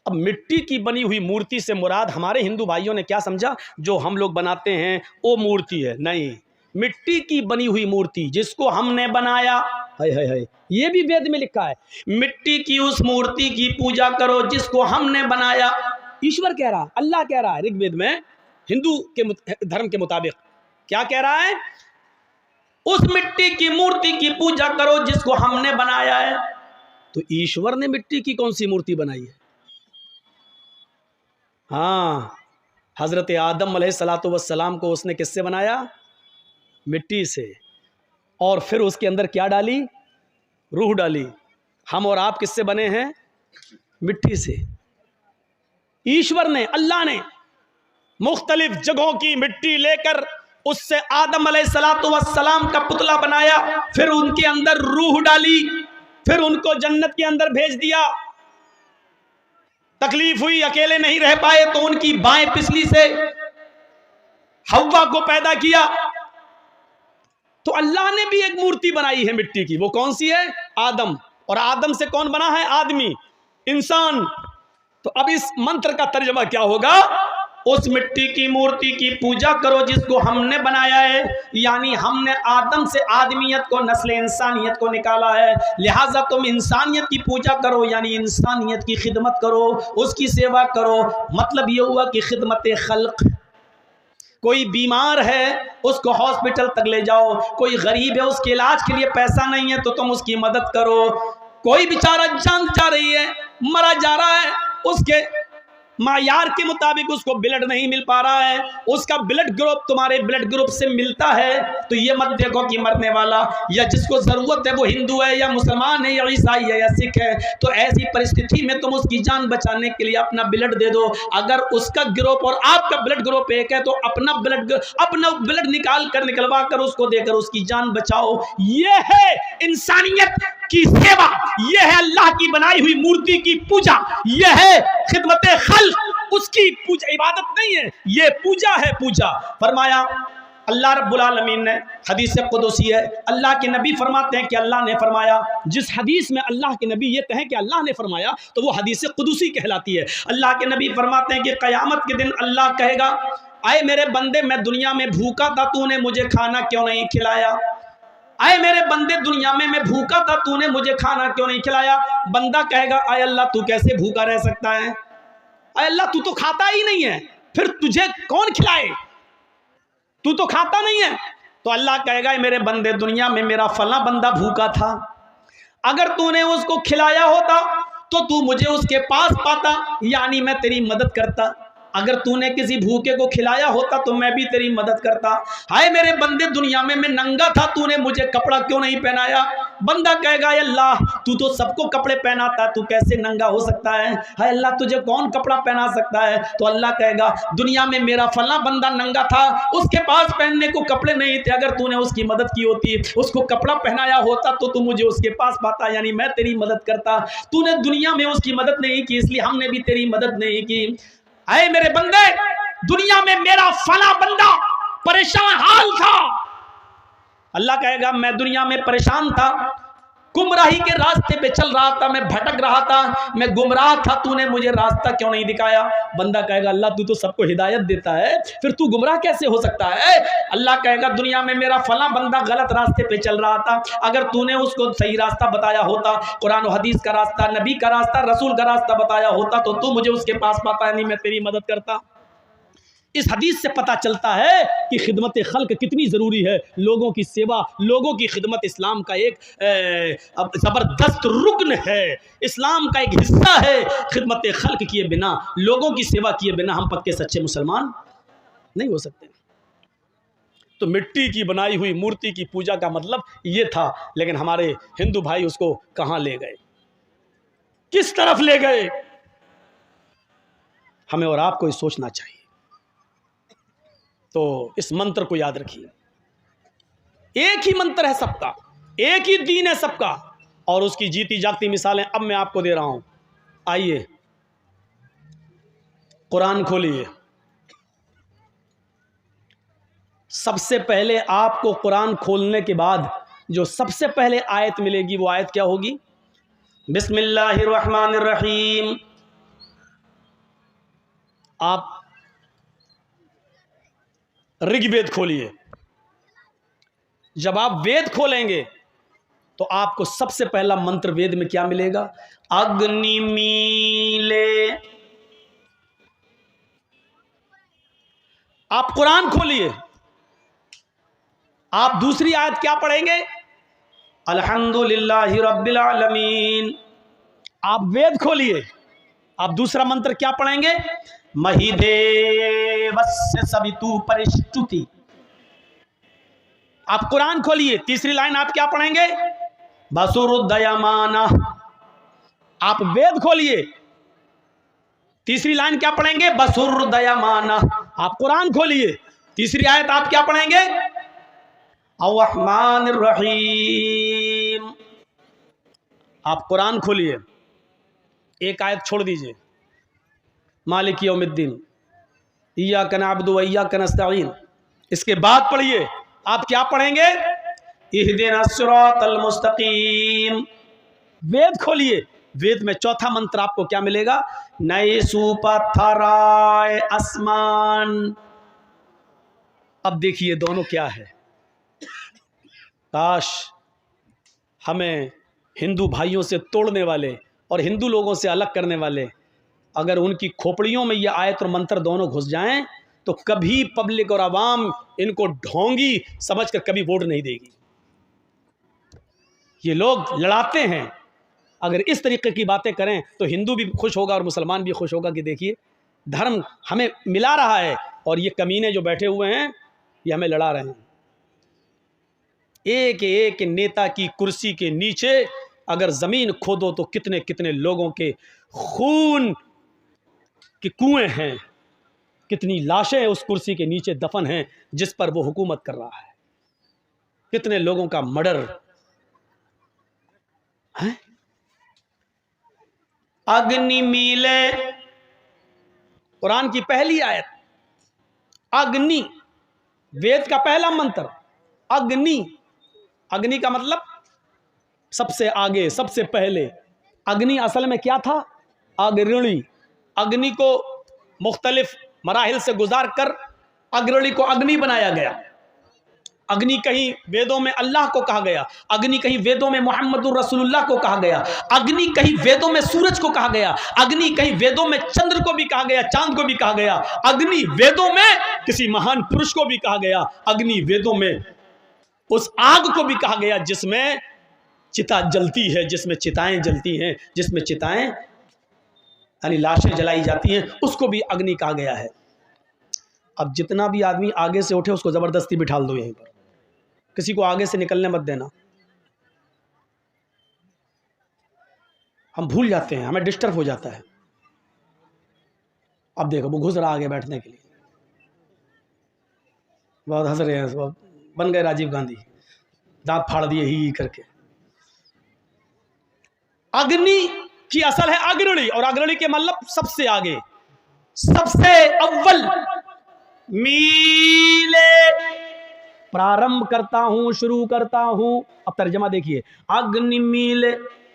S1: अब मिट्टी की बनी हुई मूर्ति से मुराद हमारे हिंदू भाइयों ने क्या समझा, जो हम लोग बनाते हैं वो मूर्ति है। नहीं, मिट्टी की बनी हुई मूर्ति जिसको हमने बनाया, हाय ये भी वेद में लिखा है, मिट्टी की उस मूर्ति की पूजा करो जिसको हमने बनाया। ईश्वर कह रहा, अल्लाह कह रहा है ऋग्वेद में, हिंदू के धर्म के मुताबिक क्या कह रहा है? उस मिट्टी की मूर्ति की पूजा करो जिसको हमने बनाया है। तो ईश्वर ने मिट्टी की कौन सी मूर्ति बनाई है? हाँ, हजरत आदम अलैहिस्सलातु वस्सलाम को उसने किससे बनाया? मिट्टी से। और फिर उसके अंदर क्या डाली? रूह डाली। हम और आप किससे बने हैं? मिट्टी से। ईश्वर ने, अल्लाह ने मुख्तलिफ जगहों की मिट्टी लेकर उससे आदम अलैहिस्सलातु वस्सलाम का पुतला बनाया, फिर उनके अंदर रूह डाली, फिर उनको जन्नत के अंदर भेज दिया। तकलीफ हुई, अकेले नहीं रह पाए तो उनकी बाएं पिछली से हव्वा को पैदा किया। तो अल्लाह ने भी एक मूर्ति बनाई है मिट्टी की। वो कौन सी है? आदम। और आदम से कौन बना है? आदमी, इंसान। तो अब इस मंत्र का तर्जुमा क्या होगा? उस मिट्टी की मूर्ति की पूजा करो जिसको हमने बनाया है, यानी हमने आदम से आदमियत को, नस्ल इंसानियत को निकाला है, लिहाजा तुम इंसानियत की पूजा करो, यानी इंसानियत की खिदमत करो, उसकी सेवा करो। मतलब ये हुआ कि खिदमत खल्क। कोई बीमार है उसको हॉस्पिटल तक ले जाओ, कोई गरीब है उसके इलाज के लिए पैसा नहीं है तो तुम उसकी मदद करो, कोई बेचारा जान जा रही है, मरा जा रहा है, उसके मायार के मुताबिक उसको ब्लड नहीं मिल पा रहा है, उसका ब्लड ग्रुप तुम्हारे ब्लड ग्रुप से मिलता है, तो ये मत देखो कि मरने वाला या जिसको ज़रूरत है वो हिंदू है या मुसलमान है या ईसाई है या सिख है, तो ऐसी परिस्थिति में तुम उसकी जान बचाने के लिए अपना ब्लड दे दो। अगर उसका ग्रुप और आपका ब्लड ग्रुप एक है तो अपना ब्लड निकलवा कर उसको देकर उसकी जान बचाओ। ये है इंसानियत की सेवा, यह है अल्लाह की बनाई हुई मूर्ति की पूजा, यह है खिदमत खल्क। उसकी पूजा इबादत नहीं है, यह पूजा है। पूजा फरमाया अल्लाह रब्बुल आलमीन ने, हदीस कुदसी है, अल्लाह के नबी फरमाते हैं कि अल्लाह ने फरमाया। जिस हदीस में अल्लाह के नबी ये कहें कि अल्लाह ने फरमाया तो वो हदीस कुदसी कहलाती है। अल्लाह के नबी फरमाते हैं कि क़यामत के दिन अल्लाह कहेगा, आए मेरे बंदे, मैं दुनिया में भूखा था, तूने मुझे खाना क्यों नहीं खिलाया? आए मेरे बंदे, दुनिया में मैं भूखा था, तूने मुझे खाना क्यों नहीं खिलाया? बंदा कहेगा, आए अल्लाह तू कैसे भूखा रह सकता है? आए अल्लाह तू तो खाता ही नहीं है, फिर तुझे कौन खिलाए? तू तो खाता नहीं है। तो अल्लाह कहेगा, मेरे बंदे, दुनिया में मेरा फला बंदा भूखा था, अगर तूने उसको खिलाया होता तो तू मुझे उसके पास पाता, यानी मैं तेरी मदद करता। अगर तूने किसी भूखे को खिलाया होता तो मैं भी तेरी मदद करता। हाय मेरे बंदे, दुनिया में मैं नंगा था, तूने मुझे कपड़ा क्यों नहीं पहनाया? बंदा कहेगा, अल्लाह तू तो सबको कपड़े पहनाता, तू कैसे नंगा हो सकता है? हाय अल्लाह, तुझे कौन कपड़ा पहना सकता है? तो अल्लाह कहेगा, दुनिया में मेरा फला बंदा नंगा था, उसके पास पहनने को कपड़े नहीं थे, अगर तूने उसकी मदद की होती, उसको कपड़ा पहनाया होता तो तू मुझे उसके पास पाता, यानी मैं तेरी मदद करता। तूने दुनिया में उसकी मदद नहीं की, इसलिए हमने भी तेरी मदद नहीं की। आए मेरे बंदे, दुनिया में मेरा फला बंदा परेशान हाल था। अल्लाह कहेगा, मैं दुनिया में परेशान था, गुमराही के रास्ते पे चल रहा था, मैं भटक रहा था, मैं गुमराह था, तूने मुझे रास्ता क्यों नहीं दिखाया? बंदा कहेगा, अल्लाह तू तो सबको हिदायत देता है, फिर तू गुमराह कैसे हो सकता है? अल्लाह कहेगा, दुनिया में मेरा फला बंदा गलत रास्ते पे चल रहा था, अगर तूने उसको सही रास्ता बताया होता, कुरान और हदीस का रास्ता, नबी का रास्ता, रसूल का रास्ता बताया होता तो तू मुझे उसके पास पाता, नहीं मैं तेरी मदद करता। इस हदीस से पता चलता है कि खिदमत खल्क कितनी ज़रूरी है। लोगों की सेवा, लोगों की खिदमत इस्लाम का एक ज़बरदस्त रुकन है, इस्लाम का एक हिस्सा है। खिदमत खल्क किए बिना, लोगों की सेवा किए बिना हम पक्के सच्चे मुसलमान नहीं हो सकते। तो मिट्टी की बनाई हुई मूर्ति की पूजा का मतलब ये था, लेकिन हमारे हिंदू भाई उसको कहाँ ले गए, किस तरफ ले गए? हमें और आपको ये सोचना चाहिए। तो इस मंत्र को याद रखिए। एक ही मंत्र है सबका, एक ही दीन है सबका, और उसकी जीती जागती मिसालें अब मैं आपको दे रहा हूं। आइए कुरान खोलिए। सबसे पहले आपको कुरान खोलने के बाद जो सबसे पहले आयत मिलेगी वो आयत क्या होगी? बिस्मिल्लाहिर्रहमानिर्रहीम। आप ऋग्वेद खोलिए। जब आप वेद खोलेंगे तो आपको सबसे पहला मंत्र वेद में क्या मिलेगा? अग्निमीले। आप कुरान खोलिए, आप दूसरी आयत क्या पढ़ेंगे? अल्हम्दुलिल्लाहि रब्बिल आलमीन। आप वेद खोलिए, आप दूसरा मंत्र क्या पढ़ेंगे? महिदेवस्य सवितु परिष्टुति। आप कुरान खोलिए, तीसरी लाइन आप क्या पढ़ेंगे? वसुरुदयमाना। आप वेद खोलिए, तीसरी लाइन क्या पढ़ेंगे? वसुरुदयमाना। आप कुरान खोलिए, तीसरी आयत आप क्या पढ़ेंगे? अर्रहमानिर रहीम। आप कुरान खोलिए, एक आयत छोड़ दीजिए, मालिक यौमिद्दीन, इय्याका नअबुदु व इय्याका नस्तईन। इसके बाद पढ़िए, आप क्या पढ़ेंगे? इहदिनस सिरातल मुस्तकीम। वेद खोलिए, वेद में चौथा मंत्र आपको क्या मिलेगा? नए सुपथराय आसमान। अब देखिए दोनों क्या है। काश हमें हिंदू भाइयों से तोड़ने वाले और हिंदू लोगों से अलग करने वाले, अगर उनकी खोपड़ियों में ये आयत और मंत्र दोनों घुस जाएं तो कभी पब्लिक और आवाम इनको ढोंगी समझकर कभी वोट नहीं देगी। ये लोग लड़ाते हैं, अगर इस तरीके की बातें करें तो हिंदू भी खुश होगा और मुसलमान भी खुश होगा कि देखिए धर्म हमें मिला रहा है और ये कमीने जो बैठे हुए हैं ये हमें लड़ा रहे हैं। एक एक नेता की कुर्सी के नीचे अगर ज़मीन खोदो तो कितने कितने लोगों के खून के कुएं हैं, कितनी लाशें उस कुर्सी के नीचे दफन हैं जिस पर वो हुकूमत कर रहा है, कितने लोगों का मर्डर है। अग्नि मीले, कुरान की पहली आयत, अग्नि, वेद का पहला मंत्र अग्नि। अग्नि का मतलब सबसे आगे, सबसे पहले। अग्नि असल में क्या था? अग्रणी। अग्नि को मुख्तलिफ मराहिल से गुजार कर अग्रणी को अग्नि बनाया गया। अग्नि कहीं वेदों में अल्लाह को कहा गया, अग्नि कहीं वेदों में मोहम्मदुर रसूलुल्लाह को कहा गया, अग्नि कहीं वेदों में सूरज को कहा गया, अग्नि कहीं वेदों में चंद्र को भी कहा गया, चांद को भी कहा गया, अग्नि वेदों में किसी महान पुरुष को भी कहा गया, अग्नि वेदों में उस आग को भी कहा गया जिसमें चिता जलती है, जिसमें चिताएं जलती हैं, जिसमें चिताएं यानी लाशें जलाई जाती हैं, उसको भी अग्नि कहा गया है। अब जितना भी आदमी आगे से उठे उसको ज़बरदस्ती बिठाल दो यहीं पर, किसी को आगे से निकलने मत देना। हम भूल जाते हैं, हमें डिस्टर्ब हो जाता है। अब देखो वो घुस रहा आगे बैठने के लिए, बहुत हंस रहे हैं, बन गए राजीव गांधी, दांत फाड़ दिए ही करके। अग्नि की असल है अग्रणी, और अग्रणी के मतलब सबसे आगे, सबसे अव्वल। मीले, प्रारंभ करता हूं, शुरू करता हूं। अब तर्जमा देखिए, अग्नि मीले,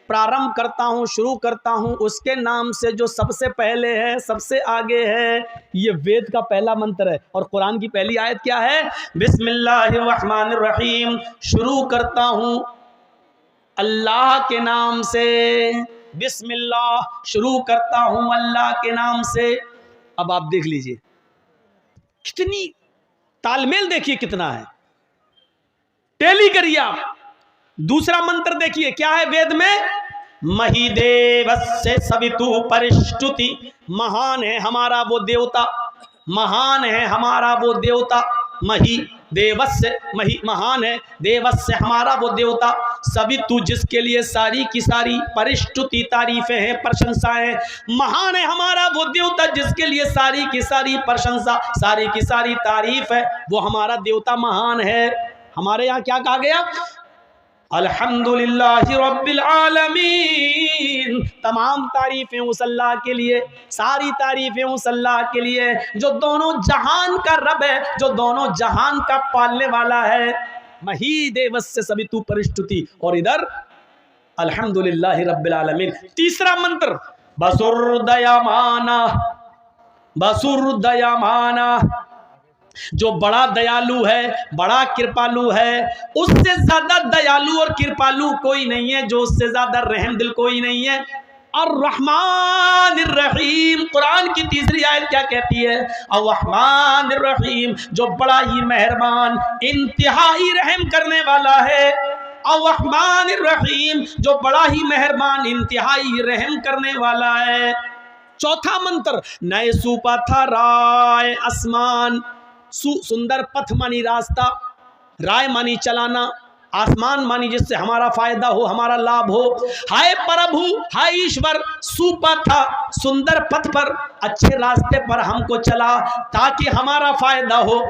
S1: प्रारंभ करता हूं, शुरू करता हूं उसके नाम से जो सबसे पहले है, सबसे आगे है। ये वेद का पहला मंत्र है। और कुरान की पहली आयत क्या है? बिस्मिल्लाहिर्रहमानिर्रहीम। शुरू करता हूं अल्लाह के नाम से, बिस्मिल्लाह, शुरू करता हूं अल्लाह के नाम से। अब आप देख लीजिए कितनी तालमेल, देखिए कितना है, टेली करिए आप। दूसरा मंत्र देखिए क्या है वेद में? महिदेवस्य सवितु परिष्टुति। महान है हमारा वो देवता, महान है हमारा वो देवता। मही देवस्य महान है, देवस्य हमारा वो देवता, सभी तू जिसके लिए सारी की सारी परिष्टुति तारीफें हैं, प्रशंसाएं, महान है हमारा वो देवता जिसके लिए सारी की सारी प्रशंसा, सारी की सारी तारीफ है, वो हमारा देवता महान है। हमारे यहाँ क्या कहा गया? अल्हम्दुलिल्लाहि रब्बिल आलमीन, तमाम तारीफें उस अल्लाह के लिए, सारी तारीफें उस अल्लाह के लिए जो दोनों जहान का रब है, जो दोनों जहान का पालने वाला है। मही देवस्य सभी तू परिष्टुति, और इधर अल्हम्दुलिल्लाहि रब्बिल आलमीन। तीसरा मंत्र बसुरदयामाना, बसुरदयामाना, जो बड़ा दयालु है, बड़ा कृपालु है, उससे ज्यादा दयालु और कृपालु कोई नहीं है, जो उससे ज्यादा रहम दिल कोई नहीं है। और रहमान रहीम, कुरान की तीसरी आयत क्या कहती है? और रहमान रहीम, जो बड़ा ही मेहरबान, इंतहाई रहम करने वाला है। और रहमान रहीम, जो बड़ा ही मेहरबान, इंतहाई रहम करने वाला है। चौथा मंत्र नए सूपा था राय आसमान, सुंदर पथ मानी रास्ता, राय मानी चलाना, आसमान मानी जिससे हमारा फायदा हो, हमारा लाभ हो। हाय प्रभु, हाय ईश्वर, सुपथा सुंदर पथ पर, अच्छे रास्ते पर हमको चला ताकि हमारा फायदा हो।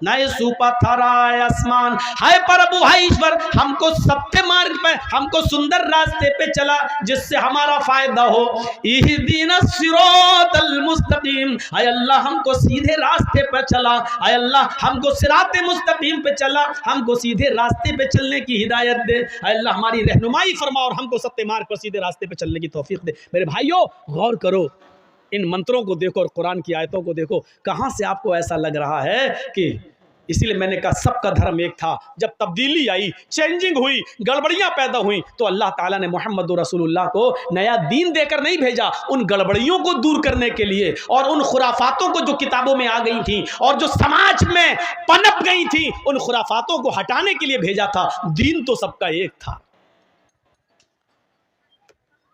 S1: नए सुपथराय आसमान, हाय प्रभु, हाय ईश्वर, हमको सत्य मार्ग पे, हमको सुंदर रास्ते पे चला जिससे हमारा फायदा हो। इहदीना सिरातल मुस्तकीम, हाय अल्लाह हमको सीधे रास्ते पे चला, हाय अल्लाह हमको सिराते मुस्तकीम पे चला, हमको सीधे रास्ते पे चलने की हिदायत दे। हाय अल्लाह हमारी रहनुमाई फरमा और हमको सत्य मार्ग पर सीधे रास्ते पे चलने की तौफीक दे। मेरे भाइयों गौर करो, इन मंत्रों को देखो और कुरान की आयतों को देखो, कहाँ से आपको ऐसा लग रहा है कि, इसीलिए मैंने कहा सबका धर्म एक था। जब तब्दीली आई, चेंजिंग हुई, गड़बड़ियाँ पैदा हुई, तो अल्लाह ताला ने मोहम्मद रसूलुल्लाह को नया दीन देकर नहीं भेजा, उन गड़बड़ियों को दूर करने के लिए और उन खुराफातों को जो किताबों में आ गई थी और जो समाज में पनप गई थी, उन खुराफातों को हटाने के लिए भेजा था। दीन तो सबका एक था।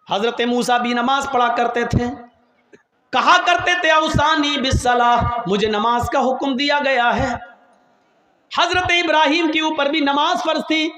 S1: हजरत मूसा भी नमाज पढ़ा करते थे, कहा करते थे औसानी बिस्सलाह, मुझे नमाज का हुक्म दिया गया है। हजरत इब्राहिम के ऊपर भी नमाज फर्ज थी,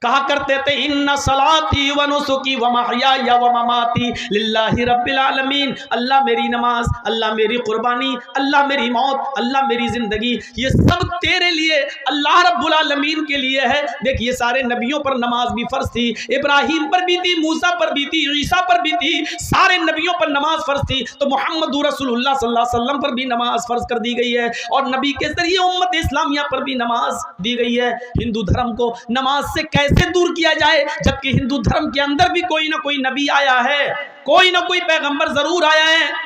S1: कहा करते थे इन्ना सलाती व नुसुकी व महयाया व ममाती लिल्लाहि रब्बिल आलमीन, अल्लाह मेरी नमाज, अल्लाह मेरी कुर्बानी, अल्लाह मेरी मौत, अल्लाह मेरी जिंदगी, ये सब तेरे लिए, अल्लाह रब्बुल आलमीन के लिए है। देखिए सारे नबियों पर नमाज भी फर्ज थी, इब्राहिम पर भी थी, मूसा पर भी थी, ईसा पर भी थी, सारे नबियों पर नमाज फर्ज थी। तो मोहम्मद रसूलुल्लाह सल्लल्लाहु अलैहि वसल्लम पर भी नमाज फर्ज कर दी गई है और नबी के जरिए उम्मत इस्लामिया पर भी नमाज दी गई है। हिंदू धर्म को नमाज से कैसे दूर किया जाए, जबकि हिंदू धर्म के अंदर भी कोई ना कोई नबी आया है, कोई ना कोई पैगंबर जरूर आया है।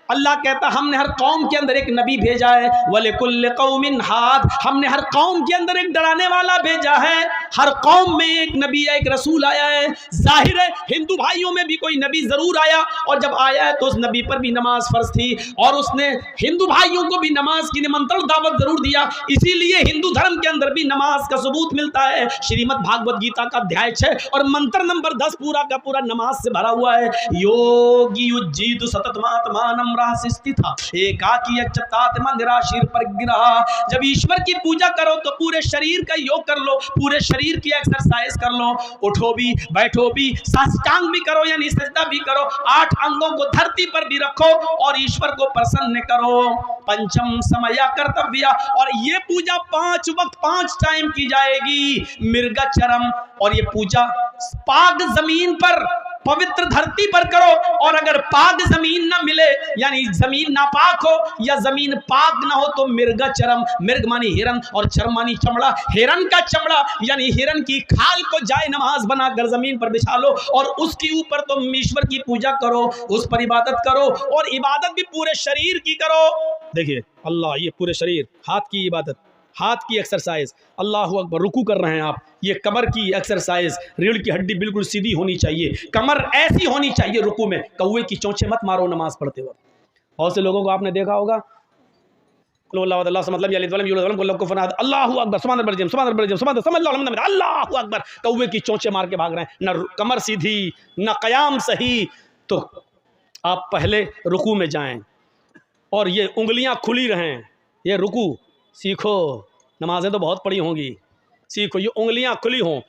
S1: अल्लाह कहता हमने हर कौम के अंदर एक नबी भेजा है, वलिकुल्लि कौमिन हाद, हमने हर कौम के अंदर एक डराने वाला भेजा है। हर कौम में एक नबी है, एक रसूल आया है। जाहिर है हिंदू भाइयों में भी कोई नबी जरूर आया, और जब आया है तो उस नबी पर भी नमाज फर्ज थी और उसने हिंदू भाइयों को भी नमाज की निमंत्रण दावत जरूर दिया। इसीलिए हिंदू धर्म के अंदर भी नमाज का सबूत मिलता है। श्रीमद् भागवत गीता का अध्याय 6 और मंत्र नंबर 10 पूरा का पूरा नमाज से भरा हुआ है। योगी युज्जीतु सततमात्मानम स्थिता एकाकी अच्युतात्मा निराशीर परिग्रह। जब ईश्वर की पूजा करो तो पूरे शरीर का योग कर लो, पूरे शरीर की एक्सरसाइज कर लो, उठो भी, बैठो भी, साष्टांग भी करो यानी सजदा भी करो, 8 अंगों को धरती पर भी रखो और ईश्वर को प्रसन्न करो। पंचम समया कर्तव्य, और ये पूजा 5 वक्त 5 टाइम की जाएगी। मृगचरम, और ये पूजा पाक जमीन पर पवित्र धरती पर करो, और अगर पाक जमीन ना मिले यानी जमीन नापाक हो या जमीन पाक ना हो तो मृगचरम, मृग मानी हिरन और चरम मानी चमड़ा, हिरन का चमड़ा यानी हिरन की खाल को जाए नमाज बनाकर जमीन पर बिछा लो और उसके ऊपर तुम ईश्वर की पूजा करो, उस पर इबादत करो, और इबादत भी पूरे शरीर की करो। देखिए अल्लाह, ये पूरे शरीर, हाथ की इबादत, हाथ की एक्सरसाइज, अल्लाह अकबर, रुकू कर रहे हैं आप, ये कमर की एक्सरसाइज, रीढ़ की हड्डी बिल्कुल सीधी होनी चाहिए, कमर ऐसी होनी चाहिए रुकू में, कौवे की चोंचे मत मारो नमाज पढ़ते वक्त। बहुत से लोगों को आपने देखा होगा, अल्लाह अकबर, कौवे की चोंचे मार के भाग रहे हैं, न कमर सीधी न कयाम सही। तो आप पहले रुकू में जाएं और ये उंगलियां खुली रहें, ये रुकू सीखो, नमाजें तो बहुत पढ़ी होंगी, सीखो। ये उंगलियां खुली हों,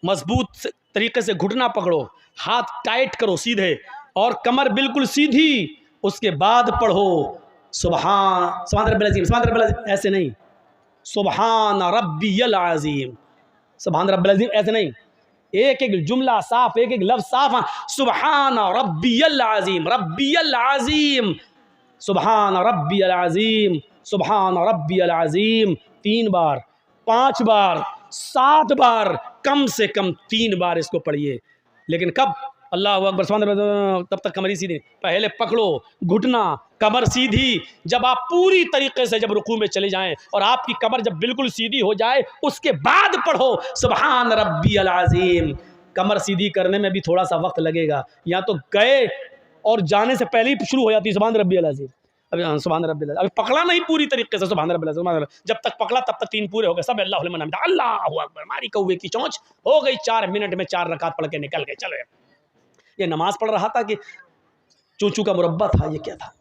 S1: मजबूत तरीके से घुटना पकड़ो, हाथ टाइट करो सीधे और कमर बिल्कुल सीधी। उसके बाद पढ़ो सुभान सुभान रब्बिल अज़ीम, सुभान रब्बिल अज़ीम, ऐसे नहीं, सुभान रब्बियल अज़ीम, सुभान रब्बिल अज़ीम ऐसे नहीं, एक एक जुमला साफ, एक एक लफ्ज़ साफ। सुभान रब्बियल अज़ीम, रब्बियल अज़ीम, सुभान रब्बियल अज़ीम, सुभान रब्बियल अज़ीम 3 बार, 5 बार, 7 बार, कम से कम 3 बार इसको पढ़िए। लेकिन कब? अल्लाह अकबर, तब तक कमर सीधी, पहले पकड़ो घुटना, कमर सीधी। जब आप पूरी तरीके से जब रुकू में चले जाएं और आपकी कमर जब बिल्कुल सीधी हो जाए, उसके बाद पढ़ो सुभान रब्बियल अज़ीम। कमर सीधी करने में भी थोड़ा सा वक्त लगेगा, या तो गए और जाने से पहले ही शुरू हो जाती है सुभान रब्बियल अज़ीम। अभी सुभान रब्बिल अज़ीम, अभी पकड़ा नहीं पूरी तरीके से सुभान रब्बिल अज़ीम। जब तक पकड़ा तब तक 3 पूरे हो गए, सब अल्लाहु लिमन हमिदा, अल्लाहु अकबर, मारी कौवे की चोंच, हो गई 4 मिनट में 4 रकात पढ़ के निकल गए। चलो ये नमाज पढ़ रहा था कि चूचू का मुरब्बा था, ये क्या था?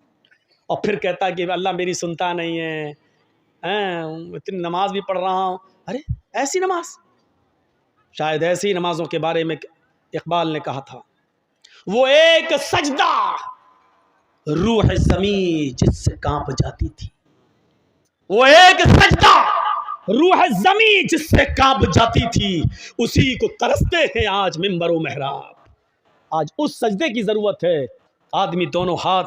S1: और फिर कहता कि अल्लाह मेरी सुनता नहीं है, इतनी नमाज भी पढ़ रहा हूँ। अरे ऐसी नमाज, शायद ऐसी नमाजों के बारे में इकबाल ने कहा था, वो एक सजदा रूह ज़मीं जिससे कांप जाती थी, वो एक सजदा रूह ज़मीं जिससे कांप जाती थी, उसी को तरसते हैं आज मिंबर व मेहराब। आज उस सजदे की जरूरत है। आदमी दोनों हाथ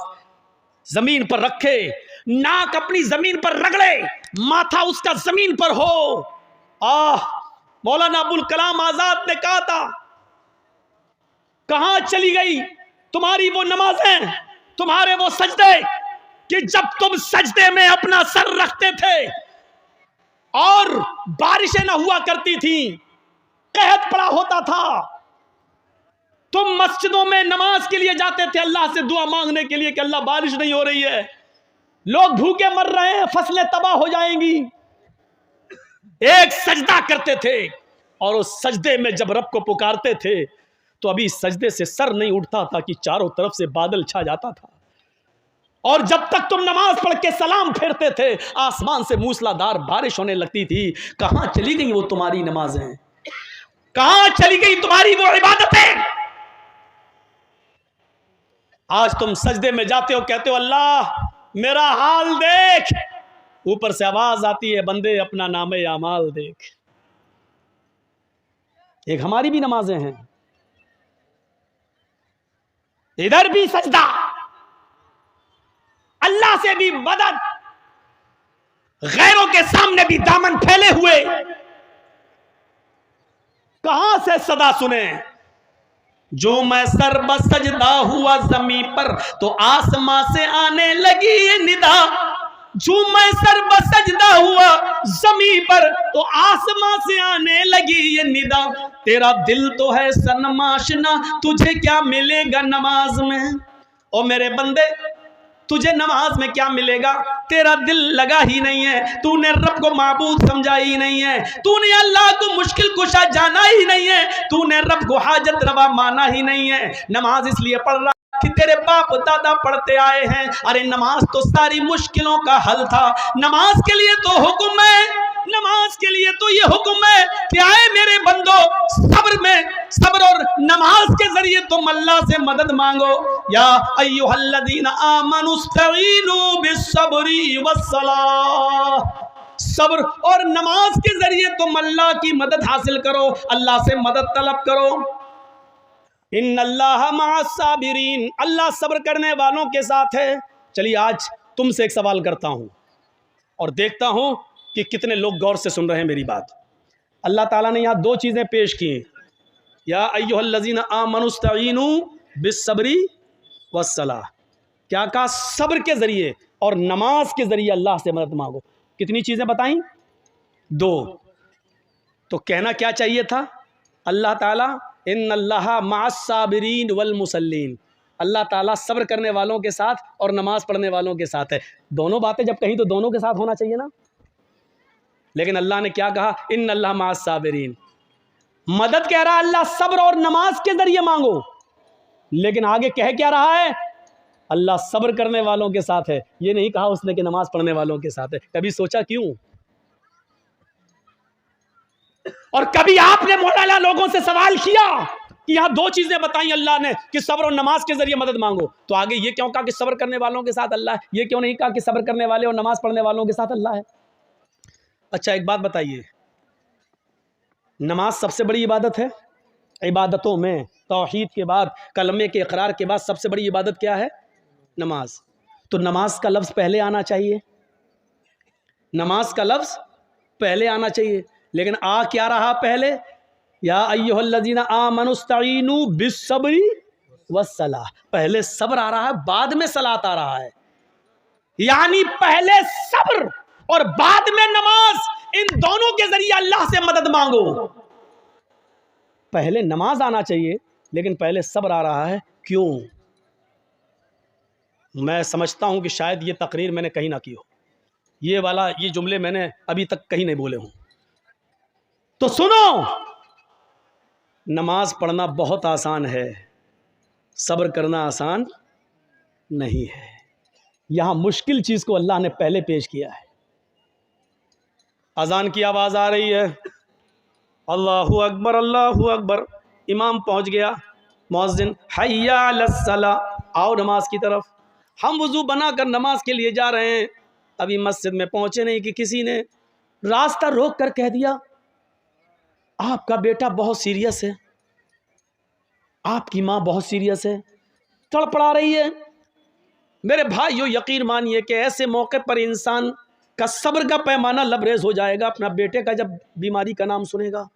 S1: जमीन पर रखे, नाक अपनी जमीन पर रगड़े, माथा उसका जमीन पर हो। मौलाना अबुल कलाम आजाद ने कहा था, कहां चली गई तुम्हारी वो नमाजें, तुम्हारे वो सजदे, कि जब तुम सजदे में अपना सर रखते थे और बारिशें ना हुआ करती थी, कहत पड़ा होता था, तुम मस्जिदों में नमाज के लिए जाते थे अल्लाह से दुआ मांगने के लिए कि अल्लाह बारिश नहीं हो रही है, लोग भूखे मर रहे हैं, फसलें तबाह हो जाएंगी। एक सजदा करते थे और उस सजदे में जब रब को पुकारते थे तो अभी सजदे से सर नहीं उठता था कि चारों तरफ से बादल छा जाता था। और जब तक तुम नमाज पढ़ के सलाम फेरते थे, आसमान से मूसलाधार बारिश होने लगती थी। कहां चली गई वो तुम्हारी नमाजें, कहां चली गई तुम्हारी वो इबादतें? आज तुम सजदे में जाते हो, कहते हो अल्लाह मेरा हाल देख, ऊपर से आवाज आती है बंदे अपना नामे आमाल देख। एक हमारी भी नमाजें हैं, इधर भी सजदा, अल्लाह से भी मदद, गैरों के सामने भी दामन फैले हुए। कहां से सदा सुने? जो मैं सर बसजदा हुआ जमी पर तो आसमां से आने लगी ये निदा। जो मैं सर बसजदा हुआ जमी पर तो आसमां से आने लगी ये निदा। तेरा दिल तो है सनमाशना, तुझे क्या मिलेगा नमाज में? ओ मेरे बंदे, तुझे नमाज में क्या मिलेगा? तेरा दिल लगा ही नहीं है, तूने रब को माबूद समझा ही नहीं है, तूने अल्लाह को मुश्किल कुशा जाना ही नहीं है, तूने रब को हाजत रवा माना ही नहीं है। नमाज इसलिए पढ़ रहा कि तेरे बाप दादा पढ़ते आए हैं। अरे नमाज तो सारी मुश्किलों का हल था। नमाज के लिए तो हुक्म है, नमाज के लिए तो ये हुक्म है कि आए मेरे बंदो सब्र में, सब्र और नमाज के जरिए तुम अल्लाह से मदद मांगो। या अय्युहल्लज़ीना आमनुस्तईनु बिस्सब्री वस्सलाह, सब्र और नमाज के जरिए तुम अल्लाह की मदद हासिल करो, अल्लाह से मदद तलब करो। इन्नल्लाह मअस्साबिरीन, अल्लाह सब्र करने वालों के साथ है। चलिए आज तुमसे एक सवाल करता हूं और देखता हूं कि कितने लोग गौर से सुन रहे हैं मेरी बात। अल्लाह ताला ने यहाँ 2 चीज़ें पेश की, या अय्युहल्लज़ीना आमनुस्तईनु बिस्सब्री वस्सलाह। क्या कहा? सब्र के ज़रिए और नमाज के ज़रिए अल्लाह से मदद मांगो। कितनी चीज़ें बताई? 2। तो कहना क्या चाहिए था? अल्लाह ताला इन्नल्लाह मअस्साबिरीन वल मुसल्लीन, अल्लाह ताला सब्र करने वालों के साथ और नमाज पढ़ने वालों के साथ है। दोनों बातें जब कहीं तो दोनों के साथ होना चाहिए ना। लेकिन अल्लाह ने क्या कहा? इन्नल्लाह मअस्साबिरीन। मदद कह रहा है अल्लाह सब्र और नमाज के जरिए मांगो, लेकिन आगे कह क्या रहा है? अल्लाह सब्र करने वालों के साथ है। ये नहीं कहा उसने कि नमाज पढ़ने वालों के साथ है। कभी सोचा क्यों? और कभी आपने मौलाना लोगों से सवाल किया कि यहाँ दो चीजें बताई अल्लाह ने कि सब्र और नमाज के जरिए मदद मांगो, तो आगे ये क्यों कहा कि सब्र करने वालों के साथ अल्लाह है? ये क्यों नहीं कहा कि सब्र करने वाले और नमाज पढ़ने वालों के साथ अल्लाह है? अच्छा एक बात बताइए, नमाज सबसे बड़ी इबादत है। इबादतों में तौहीद के बाद, कलमे के इकरार के बाद सबसे बड़ी इबादत क्या है? नमाज। तो नमाज का लफ्ज़ पहले आना चाहिए, नमाज का लफ्ज़ पहले आना चाहिए, लेकिन आ क्या रहा पहले? या अय्युहल्लज़ीना आमनुस्तईनु बिस्सब्री वस्सलाह। पहले सब्र आ रहा है, बाद में सलात आ रहा है। यानी पहले सब्र और बाद में नमाज, इन दोनों के जरिए अल्लाह से मदद मांगो। पहले नमाज आना चाहिए, लेकिन पहले सब्र आ रहा है। क्यों? मैं समझता हूं कि शायद ये तकरीर मैंने कहीं ना की हो, ये जुमले मैंने अभी तक कहीं नहीं बोले हूं। तो सुनो, नमाज पढ़ना बहुत आसान है, सब्र करना आसान नहीं है। यहां मुश्किल चीज को अल्लाह ने पहले पेश किया है। अजान की आवाज आ रही है, अल्लाहु अकबर अल्लाहु अकबर, इमाम पहुंच गया, मुअज्जिन हय्या अलस्सला, आओ नमाज की तरफ। हम वुजू बनाकर नमाज के लिए जा रहे हैं, अभी मस्जिद में पहुंचे नहीं कि किसी ने रास्ता रोक कर कह दिया, आपका बेटा बहुत सीरियस है, आपकी माँ बहुत सीरियस है, तड़पड़ा रही है। मेरे भाइयों, यकीन मानिए कि ऐसे मौके पर इंसान का सब्र का पैमाना लबरेज हो जाएगा अपना बेटे का जब बीमारी का नाम सुनेगा।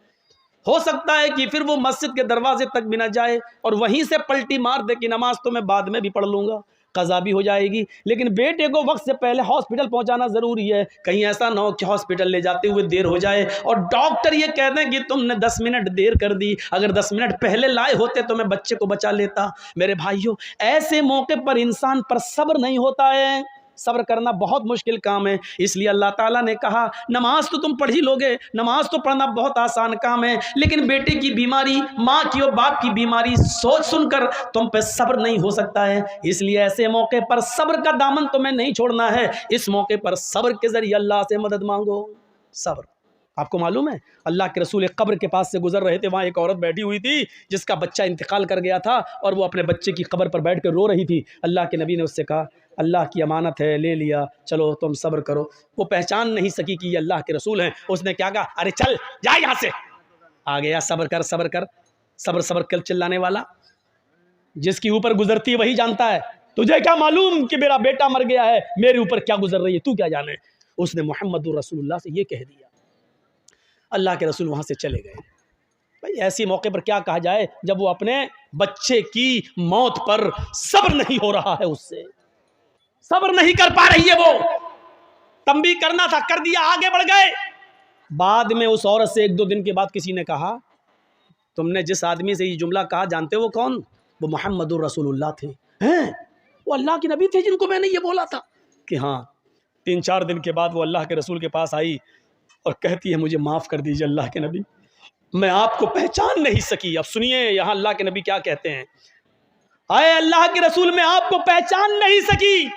S1: हो सकता है कि फिर वो मस्जिद के दरवाजे तक भी न जाए और वहीं से पलटी मार दे कि नमाज तो मैं बाद में भी पढ़ लूँगा, कज़ा भी हो जाएगी। लेकिन बेटे को वक्त से पहले हॉस्पिटल पहुंचाना ज़रूरी है, कहीं ऐसा ना हो कि हॉस्पिटल ले जाते हुए देर हो जाए और डॉक्टर ये कह दें कि तुमने 10 मिनट देर कर दी, अगर 10 मिनट पहले लाए होते तो मैं बच्चे को बचा लेता। मेरे भाइयों, ऐसे मौके पर इंसान पर सब्र नहीं होता है। सब्र करना बहुत मुश्किल काम है, इसलिए अल्लाह ताला ने कहा नमाज तो तुम पढ़ ही लोगे, नमाज तो पढ़ना बहुत आसान काम है, लेकिन बेटे की बीमारी, माँ की और बाप की बीमारी सोच सुनकर तुम पे सब्र नहीं हो सकता है। इसलिए ऐसे मौके पर सब्र का दामन तुम्हें नहीं छोड़ना है। इस मौके पर सब्र के जरिए अल्लाह से मदद मांगो। सब्र, आपको मालूम है अल्लाह के रसूल एक कब्र के पास से गुजर रहे थे, वहाँ एक औरत बैठी हुई थी जिसका बच्चा इंतकाल कर गया था और वो अपने बच्चे की कब्र पर बैठ कर रो रही थी। अल्लाह के नबी ने उससे कहा अल्लाह की अमानत है, ले लिया, चलो तुम सब्र करो। वो पहचान नहीं सकी कि ये अल्लाह के रसूल हैं। उसने क्या कहा, अरे चल जा यहाँ से। आ गया, सब्र कर सब्र कर, सब्र सब्र कर चिल्लाने वाला जिसकी ऊपर गुजरती वही जानता है। तुझे क्या मालूम कि मेरा बेटा मर गया है, मेरे ऊपर क्या गुजर रही है, तू क्या जाने। उसने मुहम्मदुर रसूलुल्लाह से ये कह दिया। अल्लाह के रसूल वहाँ से चले गए। भाई ऐसी मौके पर क्या कहा जाए जब वो अपने बच्चे की मौत पर सब्र नहीं हो रहा है, उससे सब्र नहीं कर पा रही है। वो तंबी करना था, कर दिया, आगे बढ़ गए। बाद में उस औरत से 1-2 दिन के बाद किसी ने कहा तुमने जिस आदमी से ये जुमला कहा जानते हो वो कौन? वो मुहम्मदुर रसूलुल्लाह थे। हैं? वो अल्लाह के नबी थे जिनको मैंने ये बोला था कि हाँ। 3-4 दिन के बाद वो अल्लाह के रसूल के पास आई और कहती है मुझे माफ़ कर दीजिए अल्लाह के नबी, मैं आपको पहचान नहीं सकी। अब सुनिए यहाँ अल्लाह के नबी क्या कहते हैं, आए अल्लाह के रसूल, मैं आपको पहचान नहीं सकी,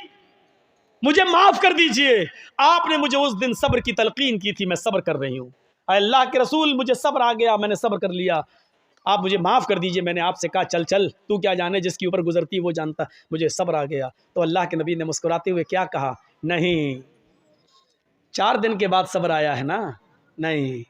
S1: मुझे माफ़ कर दीजिए। आपने मुझे उस दिन सब्र की तलकीन की थी, मैं सब्र कर रही हूँ। अल्लाह के रसूल, मुझे सब्र आ गया, मैंने सब्र कर लिया, आप मुझे माफ़ कर दीजिए। मैंने आपसे कहा चल चल, तू क्या जाने, जिसके ऊपर गुजरती वो जानता, मुझे सब्र आ गया। तो अल्लाह के नबी ने मुस्कुराते हुए क्या कहा, नहीं 4 दिन के बाद सब्र आया है ना, नहीं,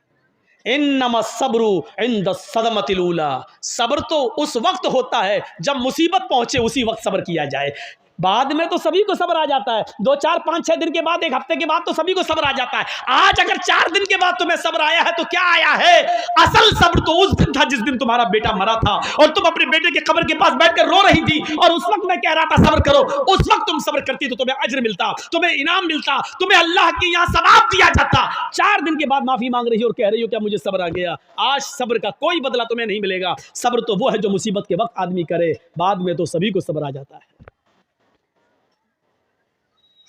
S1: इन्नमा सब्रु इंद सदमतिल ऊला, सब्र तो उस वक्त होता है जब मुसीबत पहुंचे, उसी वक्त सब्र किया जाए। बाद में तो सभी को सब्र आ जाता है, 2, 4, 5, 6 दिन के बाद, 1 हफ्ते के बाद तो सभी को सब्र आ जाता है। आज अगर 4 दिन के बाद तुम्हें सब्र आया है तो क्या आया है? असल सब्र तो उस दिन था जिस दिन तुम्हारा बेटा मरा था और तुम अपने बेटे के कब्र के पास बैठकर रो रही थी और उस वक्त मैं कह रहा था सब्र करो। उस वक्त तुम सब्र करती तो तुम्हें अज्र मिलता, तुम्हें इनाम मिलता, तुम्हें अल्लाह के यहाँ सवाब दिया जाता। 4 दिन के बाद माफी मांग रही हो और कह रही हो क्या मुझे सब्र आ गया। आज सब्र का कोई बदला तुम्हें नहीं मिलेगा। सब्र तो वो है जो मुसीबत के वक्त आदमी करे, बाद में तो सभी को सब्र आ जाता है।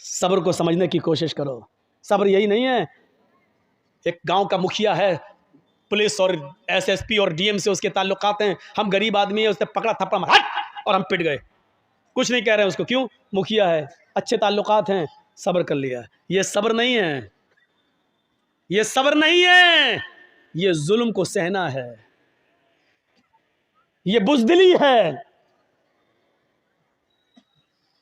S1: सब्र को समझने की कोशिश करो। सब्र यही नहीं है एक गांव का मुखिया है, पुलिस और एसएसपी और डीएम से उसके ताल्लुकात हैं, हम गरीब आदमी है, उसने पकड़ा थप्पड़ मारा और हम पिट गए, कुछ नहीं कह रहे हैं उसको, क्यों? मुखिया है, अच्छे ताल्लुकात हैं, सब्र कर लिया। ये सब्र नहीं है, ये सब्र नहीं है। ये जुल्म को सहना है, ये बुज़दिली है।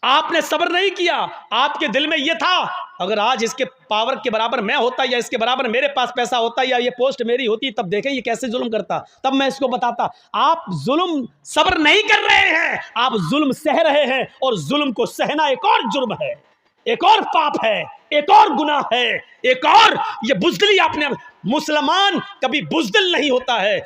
S1: आपने सब्र नहीं किया, आपके दिल में ये था अगर आज इसके पावर के बराबर मैं होता या इसके बराबर मेरे पास पैसा होता या ये पोस्ट मेरी होती, तब देखें ये कैसे जुल्म करता, तब मैं इसको बताता। आप जुल्म सब्र नहीं कर रहे हैं, आप जुल्म सह रहे हैं, और जुल्म को सहना एक और जुर्म है, एक और पाप है, एक और गुनाह है, एक और ये बुज़दिली। आपने मुसलमान कभी बुज़दिल नहीं होता है।